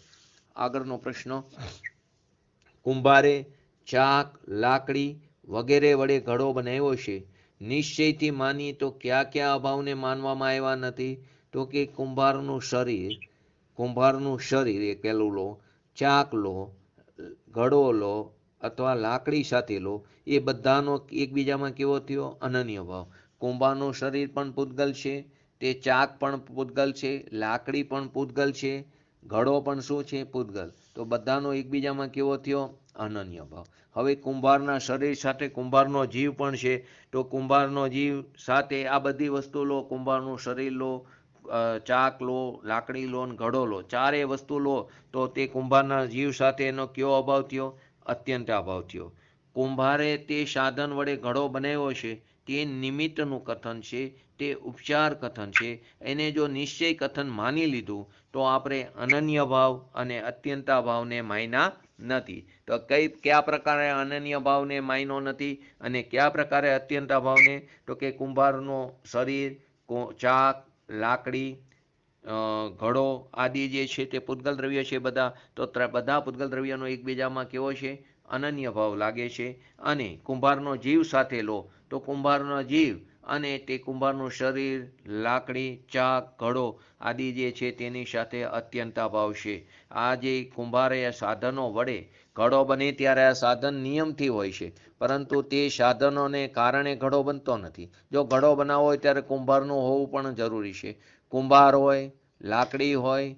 આગળનો પ્રશ્ન: કુંભારે ચાક, લાકડી વગેરે વડે ઘડો બનાવ્યો છે. નિશ્ચયથી માનીએ તો કયા કયા અભાવને માનવામાં આવ્યા નથી? તો કે કુંભારનું શરીર એ પેલું લો, ચાક લો, ઘડો લો અથવા લાકડી સાથે લો, એ બધાનો એકબીજામાં કેવો થયો? અનન્ય ભાવ. કુંભારનું શરીર પણ પૂતગલ છે, તે ચાક પણ પૂતગલ છે, લાકડી પણ પૂતગલ છે, ઘડો પણ શું છે? પૂતગલ. તો બધાનો એકબીજામાં કેવો થયો? અનન્ય ભાવ. હવે કુંભારના શરીર સાથે કુંભારનો જીવ પણ છે. તો કુંભારનો જીવ સાથે આ બધી વસ્તુ લો, કુંભારનું શરીર લો, ચાક લો, લાકડી લો અને ઘડો લો, ચારે વસ્તુ લો તો તે કુંભારના જીવ સાથે એનો કયો અભાવ થયો? અત્યંત અભાવ થયો. કુંભારે તે સાધન વડે ઘડો બનાવ્યો છે તે નિમિત્તનું કથન છે, તે ઉપચાર કથન છે. એને જો નિશ્ચય કથન માની લીધું તો આપણે અનન્ય ભાવ અને અત્યંતા ભાવને માન્યા નથી. તો કયા પ્રકારે અનન્ય ભાવને માન્યો નથી અને કયા પ્રકારે અત્યંતા ભાવને? તો કે કુંભારનો શરીર, ચાક, લાકડી, ઘડો આદિ જે છે તે પૂતગલ દ્રવ્ય છે બધા. તો બધા પૂતગલ દ્રવ્યનો એકબીજામાં કેવો છે? અનન્ય ભાવ લાગે છે. અને કુંભારનો જીવ સાથે લો તો કુંભારનો જીવ અને તે કુંભારનું શરીર, લાકડી, ચાક, ઘડો આદિ જે છે તેની સાથે અત્યંતા ભાવ છે. આ જે કુંભારે સાધનો વડે ઘડો બને ત્યારે આ સાધન નિયમથી હોય છે, પરંતુ તે સાધનોને કારણે ઘડો બનતો નથી. જો ઘડો બનાવવો હોય ત્યારે કુંભારનું હોવું પણ જરૂરી છે. કુંભાર હોય, લાકડી હોય,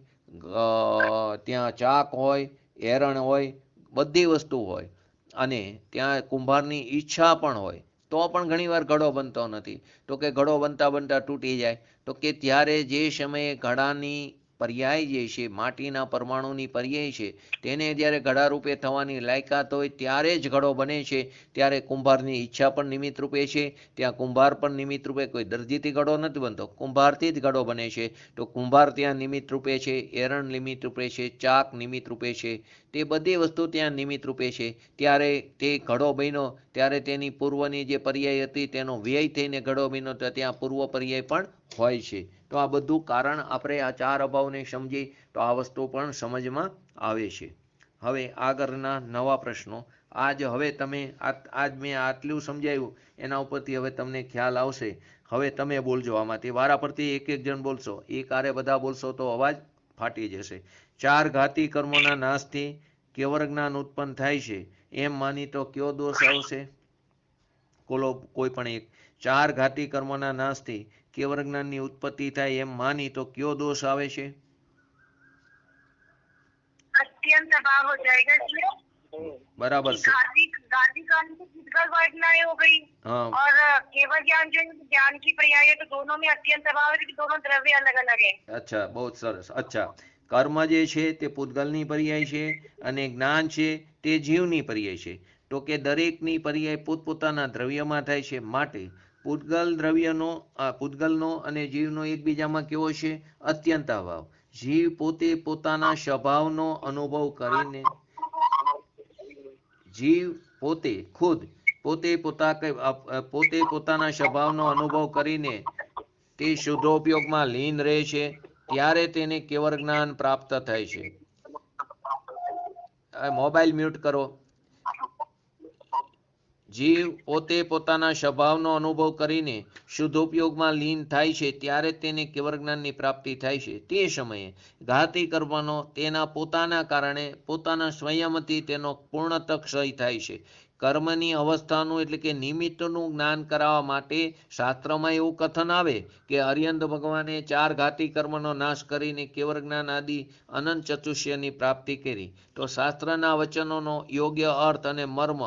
ત્યાં ચાક હોય, એરણ હોય, બધી વસ્તુ હોય અને ત્યાં કુંભારની ઈચ્છા પણ હોય તો પણ ઘણીવાર ઘડો બનતો નથી. તો કે ઘડો બનતા બનતા તૂટી જાય. તો કે ત્યારે જે સમયે ઘડાની પર્યાય જે છે, માટીના પરમાણુની પર્યાય છે, તેને જ્યારે ઘડા રૂપે થવાની લાયકાત હોય ત્યારે જ ઘડો બને છે. ત્યારે કુંભારની ઈચ્છા પણ નિમિત્ત રૂપે છે. ત્યાં કુંભાર પણ નિમિત્ત રૂપે, કોઈ દરજીથી ઘડો નથી બનતો, કુંભારથી જ ઘડો બને છે. તો કુંભાર ત્યાં નિમિત્ત રૂપે છે, એરણ નિમિત્ત રૂપે છે, ચાક નિમિત્ત રૂપે છે, તે બધી વસ્તુ ત્યાં નિમિત્ત રૂપે છે. ત્યારે તે ઘડો બન્યો ત્યારે તેની પૂર્વની જે પર્યાય હતી તેનો વ્યય થઈને ઘડો બન્યો, તો ત્યાં પૂર્વ પર્યાય પણ હોય છે. તો આ બધું કારણ આપણે આ ચાર અભાવને સમજી તો આ વસ્તુ પણ સમજમાં આવે છે. હવે આગળના નવા પ્રશ્નો: આજ હવે તમે આજ મેં આટલું સમજાવ્યું એના ઉપરથી હવે તમને ખ્યાલ આવશે. હવે તમે બોલજો આમાંથી વારા પરથી એક એક જણ બોલશો. એક આરે બધા બોલશો તો અવાજ ફાટી જશે. ચાર ઘાતી કર્મોના નાશથી કેવળ જ્ઞાન ઉત્પન્ન થાય છે એમ માની તો કયો દોષ આવશે? બોલો કોઈ પણ એક. ચાર ઘાતી કર્મોના નાશથી કેવળ જ્ઞાનની ઉત્પત્તિ થાય એમ માની તો કયો દોષ આવે છે? अत्यंत अभाव हो जाएगा इसमें। बराबर से गांधी कानून की पुद्गल वर्णनाएं हो गई। हाँ और केवल ज्ञान जो है ज्ञान की पर्याय है, तो दोनों में अत्यंत अभाव है कि दोनों द्रव्य अलग अलग है। अच्छा, बहुत सरस. अच्छा, કર્મ જે છે તે પૂતગલની પર્યાય છે અને જ્ઞાન છે તે જીવની પર્યાય છે. તો કે દરેકની પર્યાય પોતપોતાના દ્રવ્યમાં થાય છે. માટે પૂતગલ દ્રવ્યનો પૂતગલનો અને જીવનો એકબીજામાં કેવો છે? અત્યંત અભાવ. જીવ પોતે પોતાના સ્વભાવનો અનુભવ કરીને જીવ પોતે ખુદ પોતે પોતાના સ્વભાવનો અનુભવ કરીને તે શુદ્ધોપયોગમાં લીન રહે છે ત્યારે તેને કેવળ જ્ઞાન પ્રાપ્ત થાય છે. મોબાઈલ મ્યુટ કરો. જીવ પોતે પોતાના સ્વભાવનો અનુભવ કરીને શુદ્ધોપયોગમાં લીન થાય છે ત્યારે તેને કેવળ જ્ઞાનની પ્રાપ્તિ થાય છે. તે સમયે ઘાતી કર્મનો તેના પોતાના કારણે પોતાના સ્વયંથી તેનો પૂર્ણતઃ ક્ષય થાય છે. કર્મની અવસ્થાનું એટલે કે નિમિત્તનું જ્ઞાન કરાવવા માટે શાસ્ત્રમાં એવું કથન આવે કે અરિહંત ભગવાને ચાર ઘાતી કર્મનો નાશ કરીને કેવળ જ્ઞાન આદિ અનંત ચતુષ્યની પ્રાપ્તિ કરી. તો શાસ્ત્રના વચનોનો યોગ્ય અર્થ અને મર્મ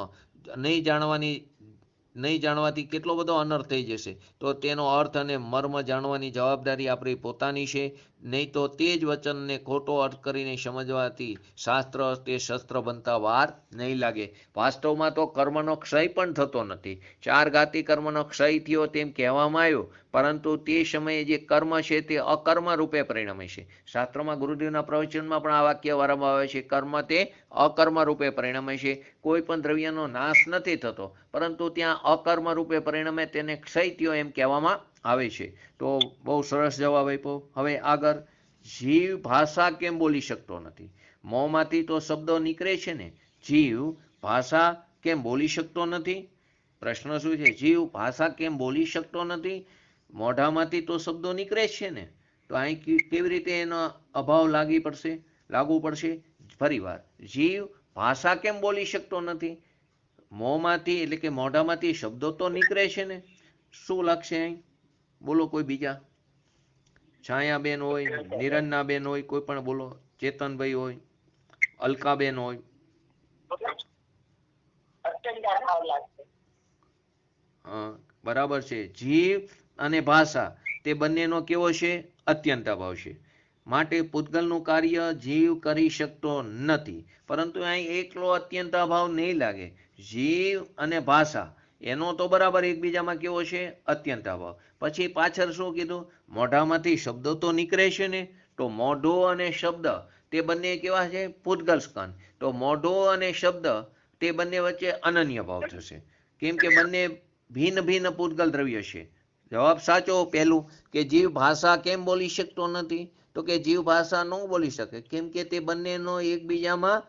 નહીં જાણવાથી કેટલો બધો અનર્થ થઈ જશે. તો તેનો અર્થ અને મર્મ જાણવાની જવાબદારી આપણી પોતાની છે. નહીં તો તે જ વચનને ખોટો અર્થ કરીને સમજવાથી શાસ્ત્ર તે શસ્ત્ર બનતા વાર નહીં લાગે. વાસ્તવમાં તો કર્મનો ક્ષય પણ થતો નથી. ચાર ઘાતી કર્મનો ક્ષય થયો તેમ કહેવામાં આવ્યું, પરંતુ તે સમયે જે કર્મ છે તે અકર્મ રૂપે પરિણમે છે. શાસ્ત્રમાં ગુરુદેવના પ્રવચનમાં પણ આ વાક્ય વારંવાર આવે છે, કર્મ તે અકર્મ રૂપે પરિણમે છે. કોઈ પણ દ્રવ્યનો નાશ નથી થતો, પરંતુ ત્યાં અકર્મ રૂપે પરિણમે તેને ક્ષય થયો એમ કહેવામાં આવે છે. તો બહુ સરસ જવાબ આપ્યો. હવે આગળ, જીવ ભાષા કેમ બોલી શકતો નથી? મોંમાંથી તો શબ્દો નીકળે છે ને, જીવ ભાષા કેમ બોલી શકતો નથી? પ્રશ્ન શું છે? જીવ ભાષા કેમ બોલી શકતો નથી? મોઢામાંથી તો શબ્દો નીકળે છે ને, તો અહીં કેવી રીતે એનો અભાવ લાગુ પડશે? ફરી વાર, જીવ ભાષા કેમ બોલી શકતો નથી? મોંમાંથી એટલે કે મોઢામાંથી શબ્દો તો નીકળે છે ને. શું લાગશે અહીં? બોલો કોઈ બીજા. છાયાબેન હોય, નિરંજનાબેન હોય, કોઈ પણ બોલો. ચેતનભાઈ હોય, અલકાબેન હોય. હા, બરાબર છે. જીવ અને ભાષા તે બંનેનો કેવો છે? અત્યંત અભાવ છે. માટે પૂતગલનું કાર્ય જીવ કરી શકતો નથી. પરંતુ અહીં એકલો અત્યંત અભાવ નહીં લાગે. જીવ અને ભાષા એનો તો બરાબર એકબીજામાં કેવો છે? અત્યંત અભાવ. પછી પાછળ શું કીધું? મોઢામાંથી શબ્દો તો નીકળે છે ને, તો મોઢો અને શબ્દ તે બંને કેવા છે? પૂતગલ સ્કંદ. તો મોઢો અને શબ્દ તે બંને વચ્ચે અનન્ય ભાવ થશે. કેમ કે બંને ભિન્ન ભિન્ન પૂતગલ દ્રવ્ય છે. જવાબ સાચો પહેલું, કે જીવ ભાષા કેમ બોલી શકતો નથી? તો કે જીવ ભાષા ન બોલી શકે, કેમ કે તે બંનેનો એકબીજામાં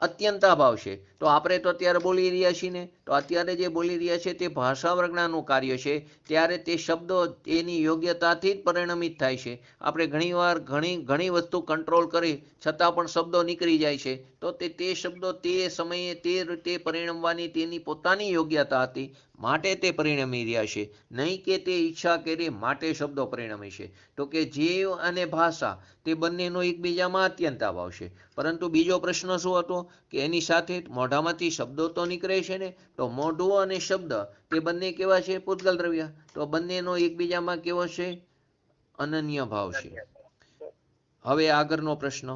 અત્યંત અભાવ છે. તો આપણે તો અત્યારે બોલી રહ્યા છીએ ને, તો અત્યારે જે બોલી રહ્યા છે તે ભાષા વર્ગનાનું કાર્ય છે. ત્યારે તે શબ્દો એની યોગ્યતાથી જ પરિણમિત થાય છે. આપણે ઘણીવાર ઘણી વસ્તુ કંટ્રોલ કરી છતાં પણ શબ્દો નીકળી જાય છે. તો તે શબ્દો તે સમયે તે રીતે પરિણમવાની તેની પોતાની યોગ્યતા હતી, માટે તે પરિણમી રહ્યા છે. નહીં કે તે ઈચ્છા કરી માટે શબ્દો પરિણમે છે. તો કે જીવ અને ભાષા તે બંનેનો એકબીજામાં અત્યંત અભાવ છે. પરંતુ બીજો પ્રશ્ન શું હતો? કે એની સાથે મોઢામાંથી શબ્દો તો નીકળે છે ને, તો મોઢું અને શબ્દ તે બંને કેવા છે? પૂતગલ દ્રવ્ય. તો બંનેનો એકબીજામાં કેવો છે? અનન્ય ભાવ છે. હવે આગળનો પ્રશ્ન,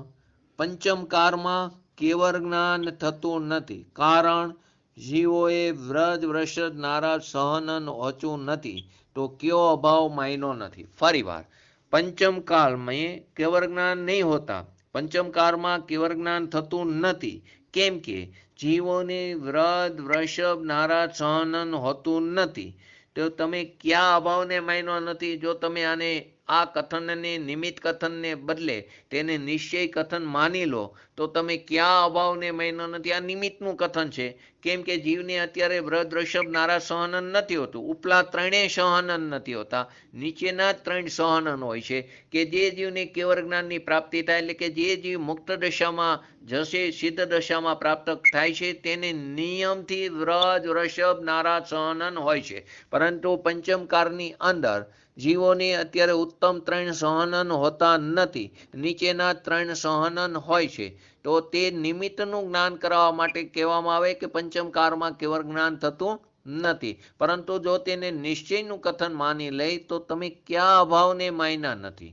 પંચમ કારમાં કેવળ જ્ઞાન થતું નથી, કારણ જીવોએ વ્રજ વ્રષદ નારાજ સહન હોતું નથી, તો કયો અભાવ માયનો નથી? ફરી વાર, પંચમ કાળમાં કેવળ જ્ઞાન નહીં હોતા, પંચમ કાળમાં કેવળ જ્ઞાન થતું નથી. કેમ કે જીવોને વ્રજ વૃષભ નારાજ સહન હોતું નથી. તો તમે ક્યાં અભાવને માયનો નથી? જો તમે આને આ કથનને નિમિત્ત કથનને બદલે તેને નિશ્ચય કથન માની લો, તો તમે ક્યાં અભાવને માન્યો નથી? આ નિમિત્તનું કથન છે. કેમ કે જીવને અત્યારે વ્રત ઋષભ નારા સહનન નથી હોતું, ઉપલા ત્રણેય સહનન નથી હોતા, નીચેના ત્રણ સહનન હોય છે. કે જે જીવને કેવળ જ્ઞાનની પ્રાપ્તિ થાય, એટલે કે જે જીવ મુક્ત દશામાં જશે, સિદ્ધ દશામાં પ્રાપ્ત થાય છે, તેને નિયમથી વ્રત ઋષભ નારા સહનન હોય છે. પરંતુ પંચમકારની અંદર જીવોને અત્યારે ઉત્તમ ત્રણ સહનન હોતા નથી, નીચેના ત્રણ સહનન હોય છે. તો તે નિમિત્તનું જ્ઞાન કરાવવા માટે કહેવામાં આવે કે પંચમકારમાં કેવળ જ્ઞાન થતું નથી. પરંતુ જો તેને નિશ્ચયનું કથન માની લે તો તમે ક્યાં અભાવને માન્યા નથી?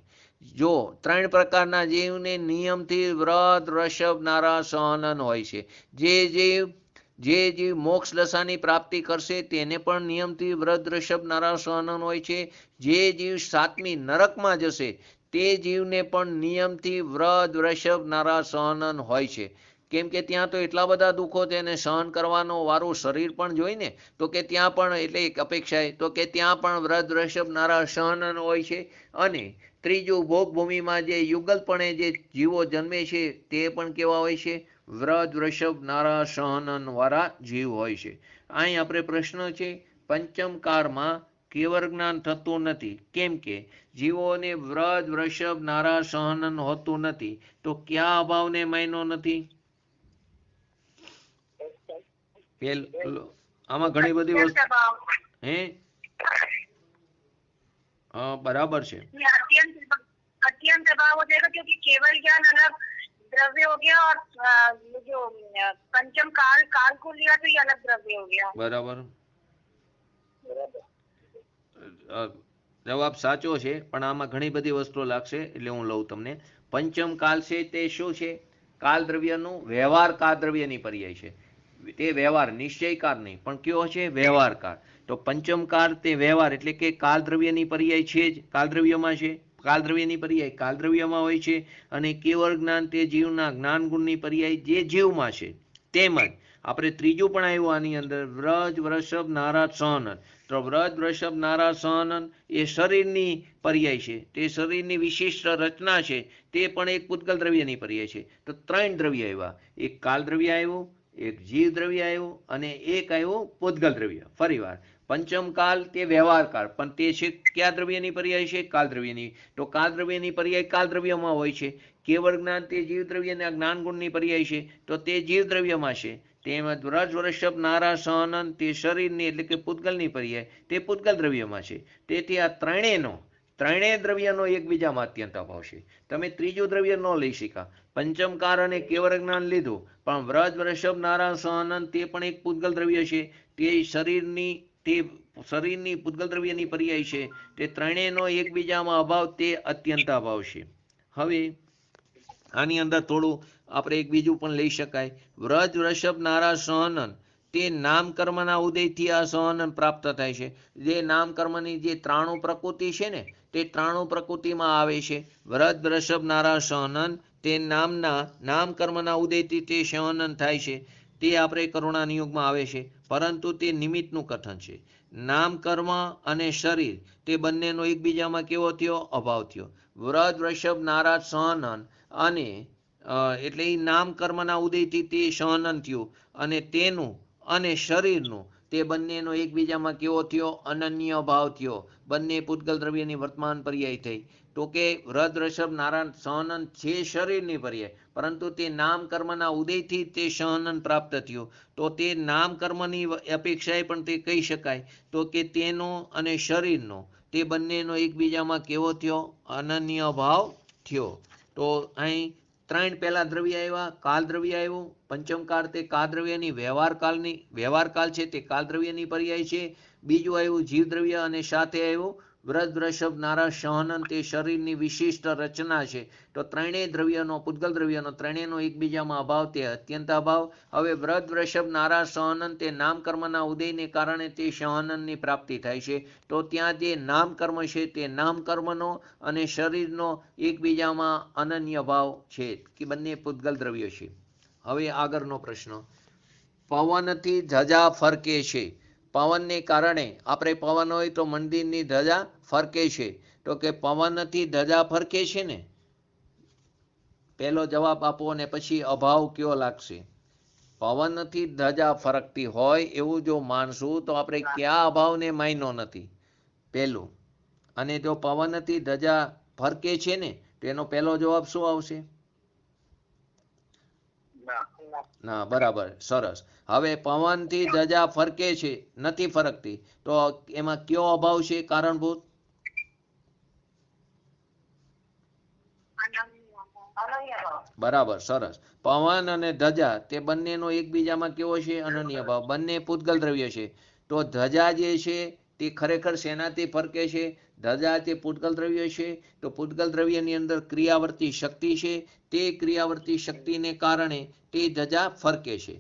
જો ત્રણ પ્રકારના જીવને નિયમથી વ્રત ઋષભ નારા સહનન હોય છે. જે જીવ મોક્ષ દશાની પ્રાપ્તિ કરશે તેને પણ નિયમથી વ્રત ઋષભ નારા સહનન હોય છે. જે જીવ સાતમી નરકમાં જશે તે જીવને પણ નિયમથી વ્રત ઋષભ નારા સહનન હોય છે. કેમ કે ત્યાં તો એટલા બધા દુઃખો તેને સહન કરવાનો વારું શરીર પણ જોઈ ને, તો કે ત્યાં પણ એટલે એક અપેક્ષા તો કે ત્યાં પણ વ્રત ઋષભ નારા સહનન હોય છે. અને ત્રીજું, ભોગભૂમિમાં જે યુગલપણે જે જીવો જન્મે છે તે પણ કેવા હોય છે? વ્રત ઋષભ નારા સહનન વાળા જીવ હોય છે. અહીં આપણે પ્રશ્ન છે, પંચમકારમાં કેવળ જ્ઞાન થતું નથી, કેમ કે જીવોને વ્રત ઋષભ નારા સહનન હોતું નથી, તો ક્યાં અભાવને માન્યો નથી? આમાં ઘણી બધી વસ્તુ હે बराबर है। अत्यंत अभाव हो जाएगा क्योंकि केवल ज्ञान अलग द्रव्य हो गया और जो पंचम काल काल को लिया तो ये अलग द्रव्य हो गया। बराबर जवाब साचो है, पण आमा घणी बधी वस्तुओ लागशे એટલે હું લઉં તમને. પંચમ કાલ છે તે શું છે? કાલ દ્રવ્યનું વ્યવહાર કાળ દ્રવ્યની પર્યાય છે. તે વ્યવહાર નિશ્ચયકાર નહીં, પણ કયો છે? વ્યવહાર કાળ. તો પંચમ કાળ તે વ્યવહાર એટલે કે કાળ દ્રવ્યની પર્યાય છે જ, કાળ દ્રવ્યમાં છે. કાળ દ્રવ્યની પર્યાય કાળ દ્રવ્યમાં હોય છે. અને કેવળ જ્ઞાન તે જીવના જ્ઞાન ગુણની પર્યાય જે જીવમાં છે. તેમજ આપણે ત્રીજું પણ આવ્યું આની અંદર, વ્રજ વૃષભ નારા સહનન. તો વ્રજ વૃષભ નારા સહનન એ શરીરની પર્યાય છે, તે શરીરની વિશિષ્ટ રચના છે, તે પણ એક પૂતગલ દ્રવ્યની પર્યાય છે. તો ત્રણ દ્રવ્ય આવ્યા, એક કાળ દ્રવ્ય આવ્યું, એક જીવ દ્રવ્ય આવ્યું અને એક આવ્યું પૂતગલ દ્રવ્ય. ફરીવાર પંચમ કાલ તે વ્યવહાર કાળ, પણ તે છે કયા દ્રવ્યની પર્યાય છે? કાળ દ્રવ્યની. તો કાળ દ્રવ્યની પર્યાય કાળ દ્રવ્યમાં હોય છે. કેવળ જ્ઞાન તે જીવ દ્રવ્યના જ્ઞાન ગુણની પર્યાય છે, તો તે જીવ દ્રવ્યમાં છે. તેમજ વ્રજ વૃષભ નારા સહનન તે શરીરની એટલે કે પૂતગલની પર્યાય તે પૂતગલ દ્રવ્યમાં છે. તેથી આ ત્રણેય દ્રવ્યનો એકબીજામાં અત્યંત અભાવ છે. તમે ત્રીજું દ્રવ્ય ન લઈ શકા. પંચમકાર અને કેવળ જ્ઞાન લીધું, પણ વ્રજ વૃષભ નારા સહનન તે પણ એક પૂતગલ દ્રવ્ય છે, તે શરીરની પૂતગલ દ્રવ્યની પર્યાય છે. તે ત્રણેયનો એકબીજામાં અભાવ તે અત્યંત અભાવ છે. હવે આની અંદર થોડું આપણે એક બીજું પણ લઈ શકાય. વ્રજ વૃષભ નારા સહનન તે નામ કર્મના ઉદયથી આ સહનન પ્રાપ્ત થાય છે. જે નામ કર્મની જે ત્રાણુ પ્રકૃતિ છે ને, તે ત્રાણુ પ્રકૃતિમાં આવે છે. વ્રજ વૃષભ નારા સહનન તે નામ કર્મના ઉદયથી તે સહનન થાય છે. તે આપણે કરુણા નિયોગમાં આવે છે, પરંતુ તે નિમિત્તનું કથન છે. નામ કર્મ અને શરીર તે બંનેનો એકબીજામાં કેવો થયો? અભાવ થયો. વ્રજ વૃષભ નારા સહનન અને એટલે એ નામ કર્મના ઉદયથી તે સહનન થયું, અને તેનું અને શરીરનું તે બંનેનો એકબીજામાં કેવો થયો? અનન્ય ભાવ થયો. બંને પૂતગલ દ્રવ્યની વર્તમાન પર્યાય થઈ. તો કે વ્રજ વૃષભ નારાયણ સહનન છે શરીરની પર્યાય, પરંતુ તે નામ કર્મના ઉદયથી તે સહનન પ્રાપ્ત થયું. તો તે નામ કર્મની અપેક્ષાએ પણ તે કહી શકાય તો કે તેનો અને શરીરનો તે બંનેનો એકબીજામાં કેવો થયો? અનન્ય ભાવ થયો. તો અહીં ત્રણ પહેલા દ્રવ્ય આવ્યા, કાલ દ્રવ્ય આવ્યું. પંચમ કાળ તે કાળ દ્રવ્યની વ્યવહાર કાળ છે, તે કાળ દ્રવ્યની પર્યાય છે. બીજું આવ્યું જીવ દ્રવ્ય, અને સાથે આવ્યું વ્રજ વૃષભ નારા સહનન તે શરીરની વિશિષ્ટ રચના છે. તો ત્રણેય દ્રવ્યનો પૂતગલ દ્રવ્યનો ત્રણેયનો એકબીજામાં અભાવ તે અત્યંત અભાવ. હવે વ્રજ વૃષભ નારા સહનન તે નામ કર્મના ઉદયને કારણે તે સહનનની પ્રાપ્તિ થાય છે. તો ત્યાં જે નામ કર્મ છે તે નામ કર્મનો અને શરીરનો એકબીજામાં અનન્ય ભાવ છે, કે બંને પૂતગલ દ્રવ્ય છે. હવે આગળનો પ્રશ્ન, પવનથી ધજા ફરકે છે. પવનને કારણે આપણે પવન હોય તો મંદિરની ધજા ફરકે છે. તો કે પવનથી ધજા ફરકે છે ને, પહેલો જવાબ આપો અને પછી અભાવ કયો લાગશે. પવનથી ધજા ફરકતી હોય એવું જો માનશું તો આપણે કયા અભાવને માન્યો નથી પહેલું. અને જો પવનથી ધજા ફરકે છે ને તો એનો પહેલો જવાબ શું આવશે? ના, બરાબર, સરસ. હવે પવનથી ધજા ફરકે છે, નથી ફરકતી, તો એમાં કયો અભાવ છે કારણભૂત? બરાબર, સરસ. પવન અને ધજા તે બંનેનો એકબીજામાં કેવો છે? અનન્ય ભાવ. બંને પૂતગલ દ્રવ્ય છે. તો ધજા જે છે તે ખરેખર શેનાથી ફરકે છે? ધજા તે પૂતગલ દ્રવ્ય છે. તો પૂતગલ દ્રવ્યની અંદર ક્રિયાવર્તી શક્તિ છે. તે ક્રિયાવર્તી શક્તિને કારણે તે ધજા ફરકે છે.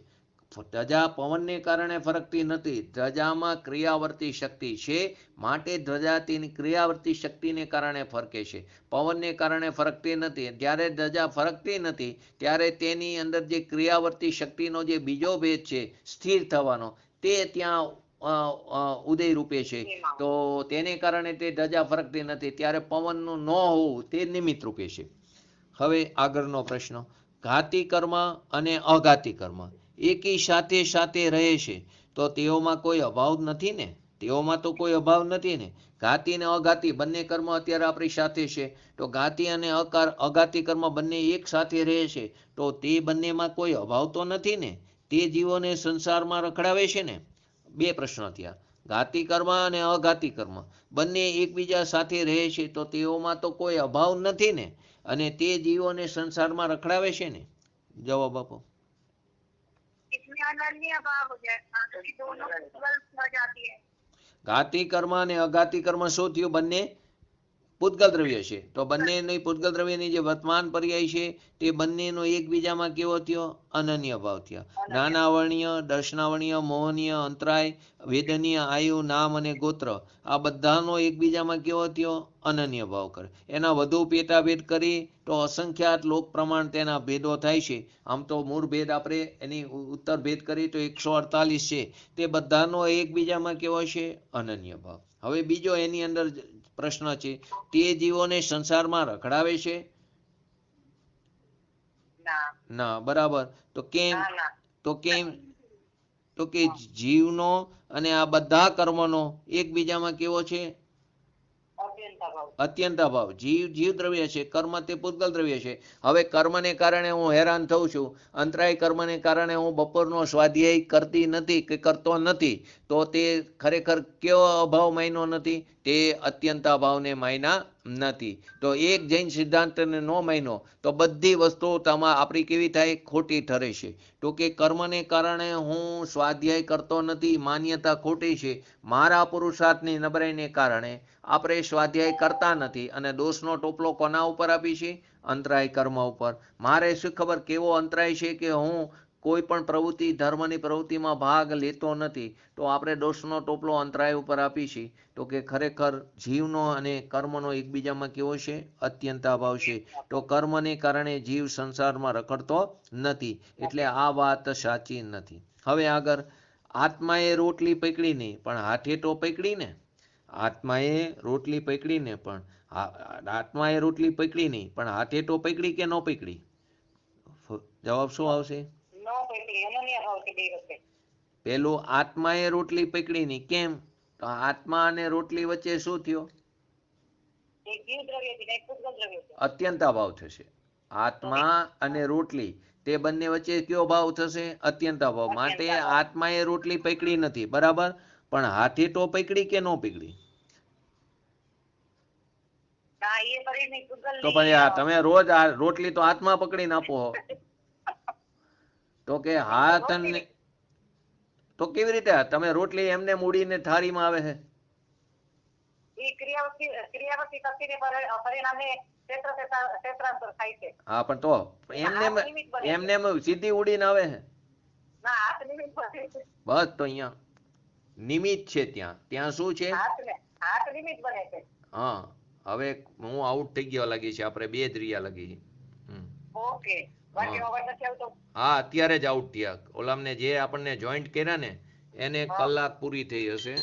ધજા પવનને કારણે ફરકતી નથી. ધજામાં ક્રિયાવર્તી શક્તિ છે, માટે ધજા તેની ક્રિયાવર્તી શક્તિને કારણે ફરકે છે. પવનને કારણે ફરકતી નથી. જ્યારે ધજા ફરકતી નથી ત્યારે તેની અંદર જે ક્રિયાવર્તી શક્તિનો જે બીજો ભેદ છે સ્થિર થવાનો, તે ત્યાં ઉદય રૂપે છે. તો તેને કારણે તે ધજા ફરકતી નથી. ત્યારે પવનનું ન હોવું તે નિમિત્ત રૂપે છે. હવે આગળનો પ્રશ્ન. ઘાતી કર્મ અને અઘાતી કર્મ એકી સાથે સાથે રહે છે તો તેઓમાં કોઈ અભાવ નથી ને? તેઓમાં તો કોઈ અભાવ નથી ને. ઘાતી અને અઘાતી બંને કર્મ અત્યારે આપણી સાથે છે. તો ઘાતી અને અઘાતી કર્મ બંને એક સાથે રહે છે તો તે બંનેમાં કોઈ અભાવ તો નથી ને? તે જીવોને સંસારમાં રખડાવે છે ને? બે પ્રશ્નો થયા. ઘાતી કર્મ અને અઘાતી કર્મ બંને એકબીજા સાથે રહે છે તો તેઓમાં તો કોઈ અભાવ નથી ને? અને તે જીવોને સંસારમાં રખડાવે છે ને? જવાબ આપો. ઘાતી કર્મ અને અઘાતી કર્મ શું થયું? બંને પૂતગલ દ્રવ્ય છે. તો બંનેની પૂતગલ દ્રવ્યની જે વર્તમાન પર્યાય છે તે બંનેનો એકબીજામાં કેવો થયો? અનન્ય ભાવ થયા. નાનાવર્ણીય, દર્શનાવર્ણીય, મોહનીય, અંતરાય, વેદનીય, આયુ, નામ અને ગોત્ર આ બધાનો એકબીજામાં કેવો થયો? અનન્ય ભાવ કરે. એના વધુ પેટાભેદ કરી તો અસંખ્યાત લોક પ્રમાણ તેના ભેદો થાય છે. આમ તો મૂળ ભેદ આપણે એની ઉત્તર ભેદ કરી તો 148 છે. તે બધાનો એકબીજામાં કેવો છે? અનન્ય ભાવ. હવે બીજો એની અંદર પ્રશ્ન છે, તે જીવોને સંસારમાં રખડાવે છે? ના, બરાબર. તો કેમ? તો કે જીવનો અને આ બધા કર્મનો એકબીજામાં કેવો છે? અત્યંત અભાવ. જીવ દ્રવ્ય છે, કર્મ તે પૂતગલ દ્રવ્ય છે. હવે કર્મને કારણે હું હેરાન થઉં છું, અંતરાય કર્મને કારણે હું બપોરનો સ્વાધ્યાય કરતી નથી કે કરતો નથી, તો તે ખરેખર કેવો અભાવ માન્યો નથી? તે અત્યંત અભાવને માન્યા નથી. તો એક જૈન સિદ્ધાંતને ન માન્યો તો બધી વસ્તુઓ આપણી કેવી થાય? ખોટી ઠરે છે. તો કે કર્મને કારણે હું સ્વાધ્યાય કરતો નથી, માન્યતા ખોટી છે. મારા પુરુષાર્થની નબળાઈને કારણે આપણે સ્વાધ્યાય કરતા નથી અને દોષનો ટોપલો કોના ઉપર આપી છે? અંતરાય કર્મ ઉપર. મારે શું ખબર કેવો અંતરાય છે કે હું કોઈ પણ પ્રવૃત્તિ, ધર્મની પ્રવૃત્તિમાં ભાગ લેતો નથી, તો આપણે દોષનો ટોપલો અંતરાય ઉપર આપી છે. તો કે ખરેખર જીવનો અને કર્મનો એકબીજામાં કેવો છે? અત્યંત અભાવ છે. તો કર્મને કારણે જીવ સંસારમાં રખડતો નથી. એટલે આ વાત સાચી નથી. હવે આગળ. આત્માએ રોટલી પકડી નહીં પણ હાથે તો પકડી ને. આત્માએ રોટલી પકડી ને પણ આત્માએ રોટલી પકડી નહીં પણ હાથે તો પકડી કે ન પકડી? જવાબ શું આવશે? પેલું આત્માએ રોટલી પકડી નહીં. કેમ? તો આત્મા અને રોટલી વચ્ચે શું થયો? અત્યંત અભાવ થશે. આત્મા અને રોટલી તે બંને વચ્ચે કયો ભાવ થશે? અત્યંત અભાવ. માટે આત્માએ રોટલી પકડી નથી, બરાબર, પણ હાથે તો પકડી કે ન પકડી? તો પછી તમે રોજ આ રોટલી તો હાથમાં પકડીને આપો. તો કે હાથ તો કેવી રીતે તમે રોટલી એમને મૂડીને થાળીમાં આવે છે? હા, પણ તો એમને સીધી ઉડીને આવે છે? બસ, તો અહીંયા નિમિત્ત છે. ત્યાં શું છે? હા. હવે હું આઉટ થઈ ગયો લાગી છે. આપણે બે જ રહ્યા લાગી. હા, અત્યારે જ આઉટ થયા. ઓલામને જે આપણને જોઈન્ટ કર્યા ને એને કલાક પૂરી થઈ હશે.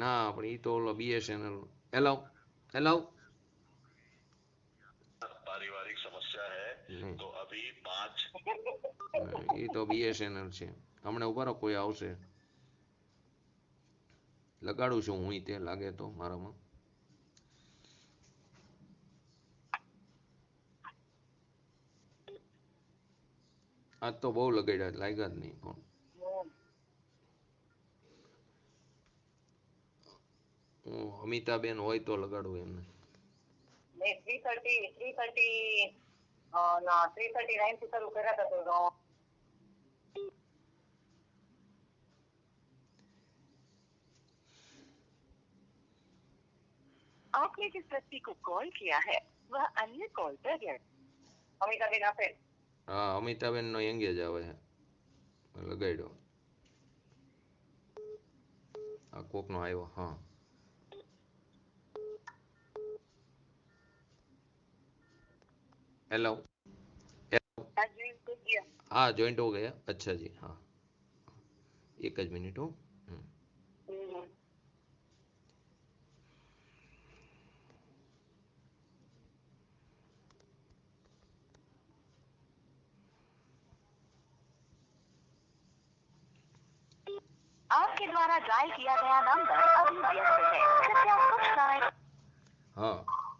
ના, પણ ઈ તો ઓલો BSNL. હેલો. पारिवारिक समस्या है नहीं तो अभी 5 એ તો BSNL છે. હમણાં ઉભા રહો, કોઈ આવશે, લગાડું છું હું તે લાગે તો મારામાં. આજ તો બહુ લગાડ્યા, લાગ્યા જ નહીં ફોન. હું અમિતાબેન હોય તો લગાડું એમને. 339 થી શરૂ કર્યા હતા તો आपने जिस व्यक्ति को कॉल किया है वह अन्य कॉल पर व्यस्त. અમિતાબેન આપે. હા, અમિતાબેન નો એંગેજ આવે છે, લગાડ્યો. આ કોક નો આવ્યો. હા, हेलो. हाँ, ज्वाइंट हो गया. अच्छा जी. हाँ, एक ज मिनट हो. आपके द्वारा डायल किया गया नंबर अभी व्यस्त है. कृपया कुछ समय. હા,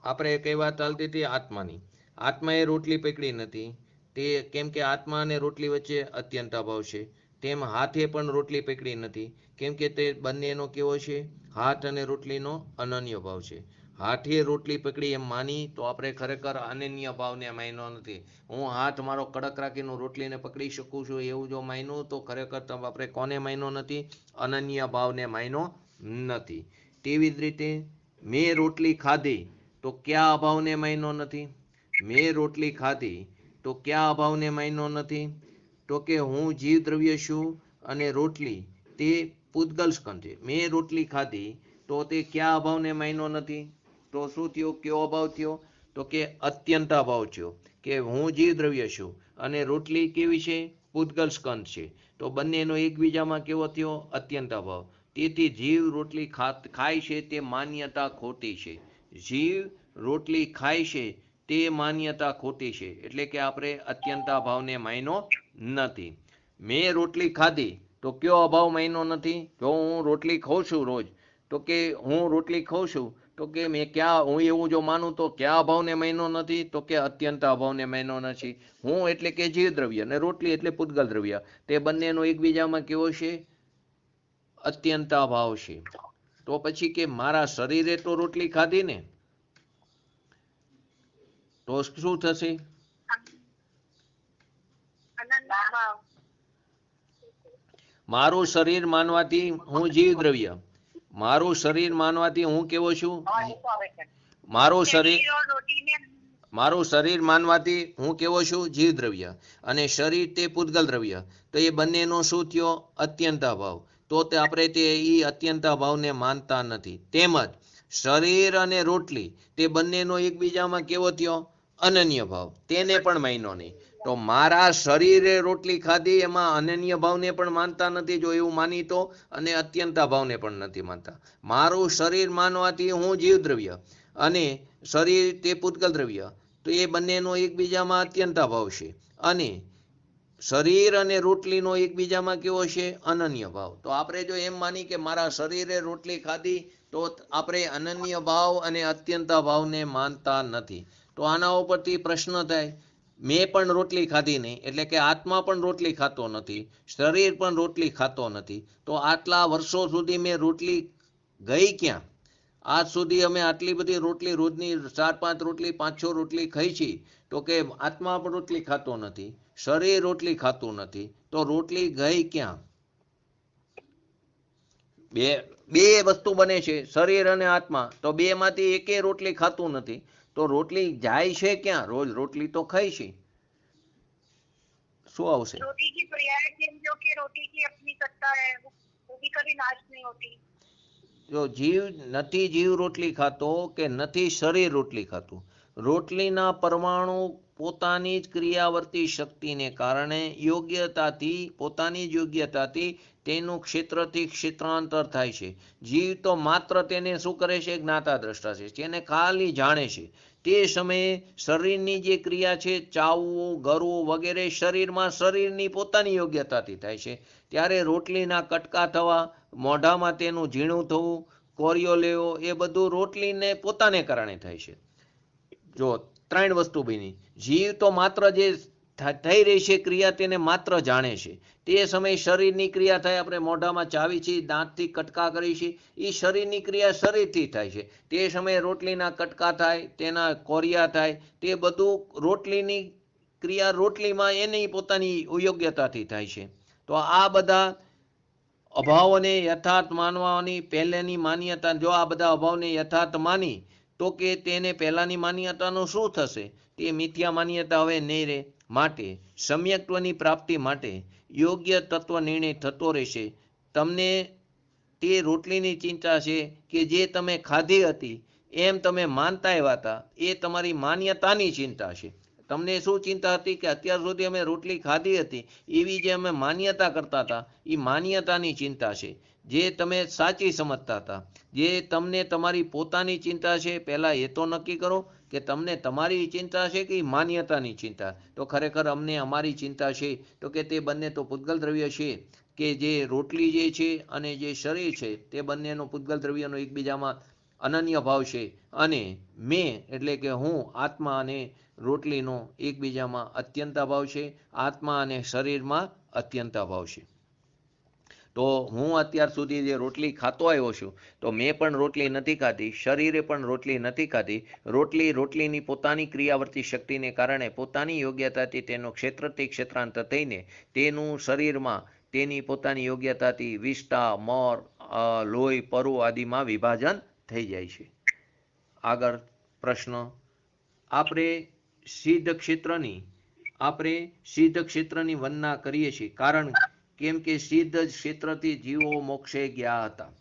આપણે કઈ વાત ચાલતી હતી આત્માની. આત્માએ રોટલી પકડી નથી, તે કેમ કે આત્મા અને રોટલી વચ્ચે અત્યંત અભાવ છે. તેમ હાથે પણ રોટલી પકડી નથી, કેમ કે તે બંનેનો કેવો છે? હાથ અને રોટલીનો અનન્ય ભાવ છે. હાથે રોટલી પકડી એમ માની તો આપણે ખરેખર અનન્ય ભાવને માન્યો નથી. હું હાથ મારો કડક રાખીને રોટલીને પકડી શકું છું એવું જો માન્યું તો ખરેખર આપણે કોને માન્યો નથી? અનન્ય ભાવને માન્યો નથી. તેવી જ રીતે મેં રોટલી ખાધી તો ક્યાં અભાવને માન્યો નથી? મેં રોટલી ખાધી તો ક્યાં અભાવને માન્યો નથી? તો કે હું જીવ દ્રવ્ય છું અને રોટલી તે પૂતગલ સ્કંદ છે. મેં રોટલી ખાધી તો તે ક્યાં અભાવને માન્યો નથી? તો શું થયો? કયો અભાવ થયો? તો કે અત્યંત અભાવ થયો, કે હું જીવ દ્રવ્ય છું અને રોટલી કેવી છે? પૂતગલ સ્કંદ છે. તો બંનેનો એકબીજામાં કેવો થયો? અત્યંત અભાવ. તેથી જીવ રોટલી ખાય છે તે માન્યતા ખોટી છે. જીવ રોટલી ખાય છે તે માન્યતા ખોટી છે. એટલે કે આપણે અત્યંતા ભાવને માન્યો નથી. મેં રોટલી ખાધી તો કયો અભાવ માન્યો નથી? જો હું રોટલી ખાઉં છું રોજ, તો કે હું રોટલી ખાઉં છું તો કે મેં ક્યાં, હું એવું જો માનું તો ક્યાં અભાવને માન્યો નથી? તો કે અત્યંત અભાવને માન્યો નથી. હું એટલે કે જીવ દ્રવ્ય અને રોટલી એટલે પૂતગલ દ્રવ્ય, તે બંનેનો એકબીજામાં કેવો છે? અત્યંત અભાવ છે. તો પછી કે મારા શરીરે તો રોટલી ખાધી ને, તો શું થશે? મારું શરીર માનવાથી હું જીવ દ્રવ્ય, મારું શરીર માનવાથી હું કેવો છું? મારું શરીર માનવાથી હું કેવો છું? જીવ દ્રવ્ય. અને શરીર તે પૂતગલ દ્રવ્ય. તો એ બંનેનો શું થયો? અત્યંત અભાવ. તો તે આપણે તે અત્યંત અભાવને માનતા નથી. તેમજ શરીર અને રોટલી તે બંનેનો એકબીજામાં કેવો થયો? અનન્ય ભાવ. તેને પણ માન્યો નહીં. તો મારા શરીરે રોટલી ખાધી એમાં અનન્ય ભાવને પણ માનતા નથી, જો એવું માની તો, અને અત્યંતા ભાવને પણ નથી માનતા. મારું શરીર માનવાથી હું જીવ દ્રવ્ય અને શરીર તે પૂતગલ દ્રવ્ય, તો એ બંનેનો એકબીજામાં અત્યંતા ભાવ છે. અને શરીર અને રોટલીનો એકબીજામાં કેવો છે? અનન્ય ભાવ. તો આપણે જો એમ માની કે મારા શરીરે રોટલી ખાધી તો આપણે અનન્ય ભાવ અને અત્યંતા ભાવને માનતા નથી. તો આના ઉપરથી પ્રશ્ન થાય, મેં પણ રોટલી ખાધી નહીં, એટલે કે આત્મા પણ રોટલી ખાતો નથી, શરીર પણ રોટલી ખાતો નથી. તો આટલા વર્ષો સુધી મેં રોટલી ગઈ ક્યાં? આજ સુધી અમે આટલી બધી રોટલી રોજની 4-5 રોટલી 5-6 રોટલી ખાઈ છીએ, તો કે આત્મા પણ રોટલી ખાતો નથી, શરીર રોટલી ખાતું નથી. તો રોટલી ગઈ ક્યાં? બે વસ્તુ બને છે, શરીર અને આત્મા. તો બે માંથી એકે રોટલી ખાતું નથી. તો રોટલી જાય છે ક્યાં? રોજ રોટલી તો ખાઈ છે. શું આવશે? रोटी की पर्याय चिन्ह जो कि रोटी की अपनी सत्ता है वो भी कभी नाश नहीं होती. જો જીવ નથી, જીવ રોટલી ખાતો કે નથી શરીર રોટલી ખાતું. રોટલીના પરમાણુ પોતાની જ ક્રિયાવર્તી શક્તિને કારણે પોતાની જ યોગ્યતાથી તેનું ક્ષેત્રથી ક્ષેત્રાંતર થાય છે. જીવ તો માત્ર તેને શું કરે છે? જ્ઞાતા દ્રષ્ટા છે, જેને ખાલી જાણે છે. તે સમયે શરીરની જે ક્રિયા છે, ચાવવું, ગરવું વગેરે શરીરની પોતાની યોગ્યતાથી થાય છે. ત્યારે રોટલીના કટકા થવા, મોઢામાં તેનું ઝીણું થવું, કોરિયો લેવો, એ બધું રોટલીને પોતાને કારણે થાય છે. જો 3 વસ્તુ બની. જીવ તો માત્ર જે થઈ રહી છે ક્રિયા તેને માત્ર જાણે છે. તે સમયે શરીરની ક્રિયા થાય, આપણે મોઢામાં ચાવી છીએ, દાંતથી કટકા કરી છે, એ શરીરની ક્રિયા શરીરથી થાય છે. તે સમયે રોટલીના કટકા થાય, તેના કોરિયા થાય, તે બધું રોટલીની ક્રિયા રોટલીમાં એની પોતાની યોગ્યતાથી થાય છે. તો આ બધા અભાવોને યથાર્થ માનવાની પહેલેની માન્યતા, જો આ બધા અભાવને યથાર્થ માની તો કે તેને પહેલાની માન્યતાનું શું થશે? તે મિથ્યા માન્યતા હવે નહીં રહે. માટે સમ્યક્ત્વની પ્રાપ્તિ માટે યોગ્ય તત્વ નિર્ણય થતો રહેશે. તમને તે રોટલીની ચિંતા છે કે જે તમે ખાધી હતી એમ તમે માનતા આવ્યા હતા, એ તમારી માન્યતાની ચિંતા છે. તમને શું ચિંતા હતી કે અત્યાર સુધી અમે રોટલી ખાધી હતી એવી જે અમે માન્યતા કરતા હતા, એ માન્યતાની ચિંતા છે, જે તમે સાચી સમજતા હતા. જે તમને તમારી પોતાની ચિંતા છે, પહેલાં એ તો નક્કી કરો કે તમને તમારી ચિંતા છે કે માન્યતાની ચિંતા. તો ખરેખર અમને અમારી ચિંતા છે, તો કે તે બંને તો પૂતગલ દ્રવ્ય છે, કે જે રોટલી જે છે અને જે શરીર છે તે બંનેનો પૂતગલ દ્રવ્યનો એકબીજામાં અનન્ય ભાવ છે. અને મેં એટલે કે હું, આત્મા અને રોટલીનો એકબીજામાં અત્યંત અભાવ છે. આત્મા અને શરીરમાં અત્યંત અભાવ છે. તો હું અત્યાર સુધી જે રોટલી ખાતો આવ્યો છું, તો મેં પણ રોટલી નથી ખાધી, શરીરે પણ રોટલી નથી ખાધી. રોટલીની પોતાની ક્રિયાવર્તી શક્તિને કારણે પોતાની યોગ્યતાથી તેનો ક્ષેત્રથી ક્ષેત્રાંતર થઈને તેનું શરીરમાં તેની પોતાની યોગ્યતાથી વિષ્ટા, મર, લોહી, પરુ આદિમાં વિભાજન થઈ જાય છે. આગળ પ્રશ્ન. આપણે સિદ્ધ ક્ષેત્રની વંદના કરીએ છીએ, કારણ કેમ કે સિદ્ધ ક્ષેત્રથી જીવો મોક્ષે ગયા હતા.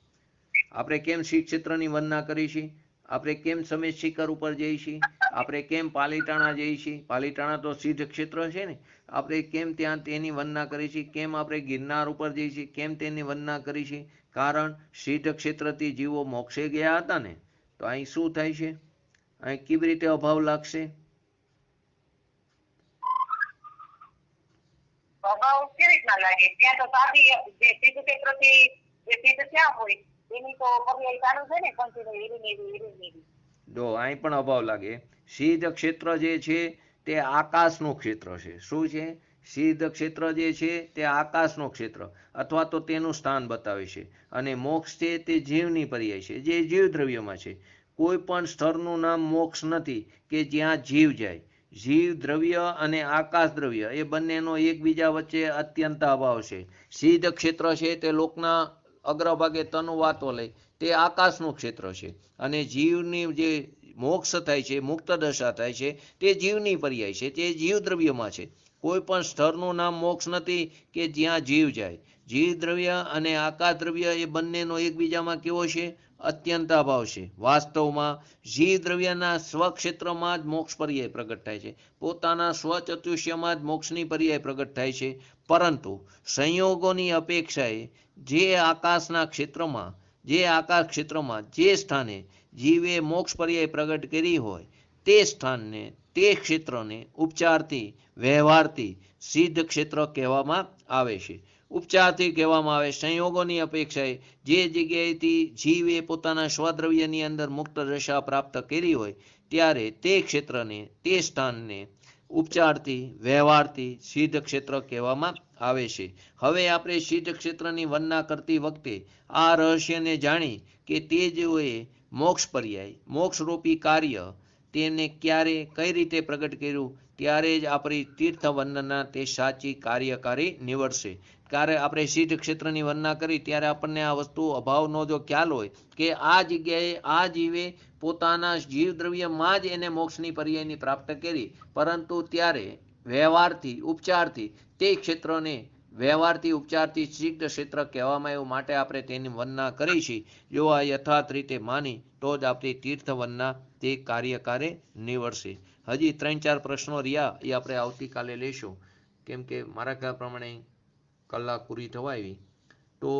આપણે કેમ સિદ્ધ ક્ષેત્રની વંદના કરી છીએ? આપણે કેમ સમેત શિખર ઉપર જઈએ છીએ? આપણે કેમ પાલીતાણા જઈએ છીએ? પાલીતાણા તો સિદ્ધ ક્ષેત્ર છે ને. આપણે કેમ ત્યાં તેની વંદના કરી છીએ? કેમ આપણે ગિરનાર ઉપર જઈએ છીએ? કેમ તેની વંદના કરી છીએ? કારણ સિદ્ધ ક્ષેત્રથી જીવો મોક્ષે ગયા હતા ને. તો અહીં શું થાય છે? અહીં કેવી રીતે અભાવ લાગશે? અભાવ કેવી રીતના લાગે? ત્યાં તો સાદી જે સિદ્ધ ક્ષેત્રથી જે સિદ્ધ ત્યાં હોય એની તો પર્યાય ચાલુ છે ને, કંટીન્યુ. જો અહીં પણ અભાવ લાગે. સિદ્ધ ક્ષેત્ર જે છે તે આકાશનું ક્ષેત્ર છે. શું છે? સિદ્ધ ક્ષેત્ર જે છે તે આકાશનું ક્ષેત્ર અથવા તો તેનું સ્થાન બતાવે છે. અને મોક્ષ છે તે જીવની પર્યાય છે, જે જીવ દ્રવ્યમાં છે. કોઈ પણ સ્થળનું નામ મોક્ષ નથી કે જ્યાં જીવ જાય. જીવ દ્રવ્ય અને આકાશ દ્રવ્ય એ બંનેનો એકબીજા વચ્ચે અત્યંત અભાવ છે. સિદ્ધ ક્ષેત્ર છે તે લોકના અગ્રભાગે તનુવાતો લઈ તે આકાશનું ક્ષેત્ર છે. અને જીવની જે મોક્ષ થાય છે, મુક્ત દશા થાય છે, તે જીવની પર્યાય છે, તે જીવ દ્રવ્યમાં છે. કોઈ પણ સ્થળનું નામ મોક્ષ નથી કે જ્યાં જીવ જાય. જીવ દ્રવ્ય અને આકાશ દ્રવ્ય એ બંનેનો એકબીજામાં કેવો છે? અત્યંત અભાવ છે. વાસ્તવમાં જીવ દ્રવ્યના સ્વક્ષેત્રમાં જ મોક્ષ પર્યાય પ્રગટ થાય છે. પોતાના સ્વચતુષ્યમાં જ મોક્ષની પર્યાય પ્રગટ થાય છે. પરંતુ સંયોગોની અપેક્ષાએ જે આકાશ ક્ષેત્રમાં જે સ્થાને જીવે મોક્ષ પર્યાય પ્રગટ કરી હોય તે સ્થાનને, તે ક્ષેત્રને ઉપચારથી, વ્યવહારથી સિદ્ધ ક્ષેત્ર કહેવામાં આવે છે. ઉપચારથી કહેવામાં આવે. સંયોગોની અપેક્ષાએ જે જગ્યાએથી જીવે પોતાના સ્વદ્રવ્યની અંદર મુક્ત દશા પ્રાપ્ત કરી હોય ત્યારે તે ક્ષેત્રને, તે સ્થાનને ઉપચારથી, વ્યવહારથી સિદ્ધ ક્ષેત્ર કહેવામાં આવે છે. હવે આપણે સિદ્ધ ક્ષેત્રની વંદના કરતી વખતે આ રહસ્યને જાણી કે તે જેઓએ મોક્ષ પર્યાય, મોક્ષરૂપી કાર્ય તેને ક્યારે, કઈ રીતે પ્રગટ કર્યું, ત્યારે જ આપણી તીર્થ વંદના તે સાચી કાર્યકારી નીવડશે. ત્યારે આપણે સિદ્ધ ક્ષેત્રની વંદના કરી ત્યારે આપણને આ વસ્તુ અભાવનો જો ખ્યાલ હોય કે આ જગ્યાએ આ જીવે પોતાના જીવ દ્રવ્યમાં જ એને મોક્ષની પર્યાયની પ્રાપ્ત કરી, પરંતુ ત્યારે વ્યવહારથી, ઉપચારથી તે ક્ષેત્રને વ્યવહારથી, ઉપચારથી સિદ્ધ ક્ષેત્ર કહેવામાં આવ્યું. માટે આપણે તેની વંદના કરી છે. જો આ યથાર્થ રીતે માની તો જ આપણી તીર્થ વંદના તે કાર્યકારે નીવડશે. હજી 3-4 પ્રશ્નો રહ્યા એ આપણે આવતીકાલે લેશું, કેમ કે મારા ખ્યાલ પ્રમાણે કલાક પૂરી થવા આવી. તો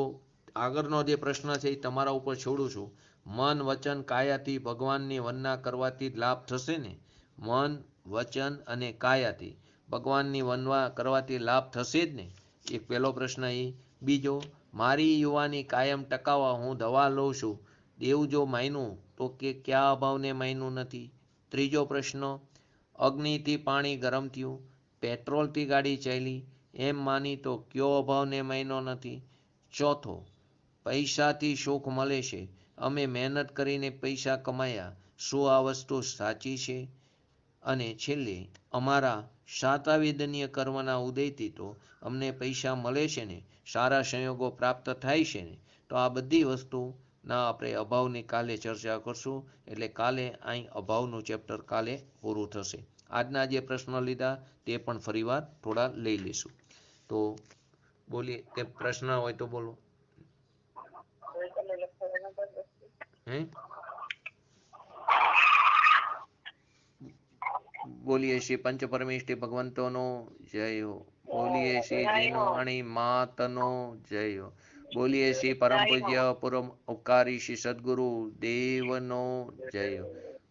આગળનો જે પ્રશ્ન છે એ તમારા ઉપર છોડું છું. મન વચન કાયાથી ભગવાનની વંદના કરવાથી લાભ થશે ને? મન વચન અને કાયાથી ભગવાનની વંદના કરવાથી લાભ થશે જ ને? એક પહેલો પ્રશ્ન એ. બીજો, મારી યુવાની કાયમ ટકાવવા હું દવા લઉં છું, એવું જો માન્યું તો કે કયા અભાવને માન્યું નથી? ત્રીજો પ્રશ્ન, અગ્નિથી પાણી ગરમ થયું, પેટ્રોલથી ગાડી ચાલી, એમ માની તો કયો અભાવને માન્યો નથી? ચોથો, પૈસાથી સુખ મળે છે, અમે મહેનત કરીને પૈસા કમાયા, શું આ વસ્તુ સાચી છે? અને છેલ્લે, અમારા શાતાવેદનીય કર્મના ઉદયથી તો અમને પૈસા મળે છે ને, સારા સંયોગો પ્રાપ્ત થાય છે ને. તો આ બધી વસ્તુના આપણે અભાવની કાલે ચર્ચા કરશું. એટલે કાલે અહીં અભાવનું ચેપ્ટર કાલે પૂરું થશે. આજના જે પ્રશ્નો લીધા તે પણ ફરીવાર થોડા લઈ લઈશું. તો બોલીએ, કે પ્રશ્ન હોય તો બોલો. બોલીએ શ્રી પંચ પરમેષ્ઠી ભગવંતોનો જય હો. બોલીએ શ્રી જીનવાણી માતનો જય હો. બોલીએ શ્રી પરમ પૂજ્ય પૂર્વ ઉપકારી શ્રી સદગુરુ દેવનો જય હો.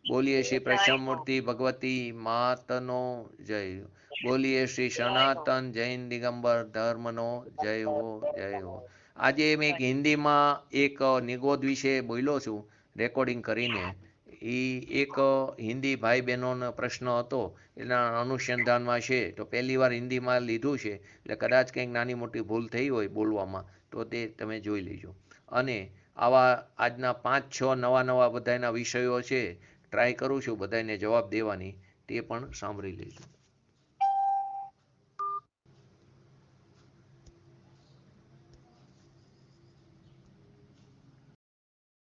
બોલીએ શ્રી પ્રસન્નમૂર્તિ ભગવતી માતનો જય હો. બોલીએ શ્રી સનાતન જૈન દિગંબર ધર્મનો જય હો, જય હો. આજે મેં એક હિન્દીમાં એક નિગોદ વિશે બોલ્યો છું રેકોર્ડિંગ કરીને. એ એક હિન્દી ભાઈ બહેનોનો પ્રશ્ન હતો, એના અનુસંધાનમાં છે. તો પહેલી વાર હિન્દીમાં લીધું છે, એટલે કદાચ કંઈક નાની મોટી ભૂલ થઈ હોય બોલવામાં તો તે તમે જોઈ લેજો. અને આવા આજના 5-6 નવા બધાના વિષયો છે, ટ્રાય કરું છું બધાને જવાબ દેવાની, તે પણ સાંભળી લેજો.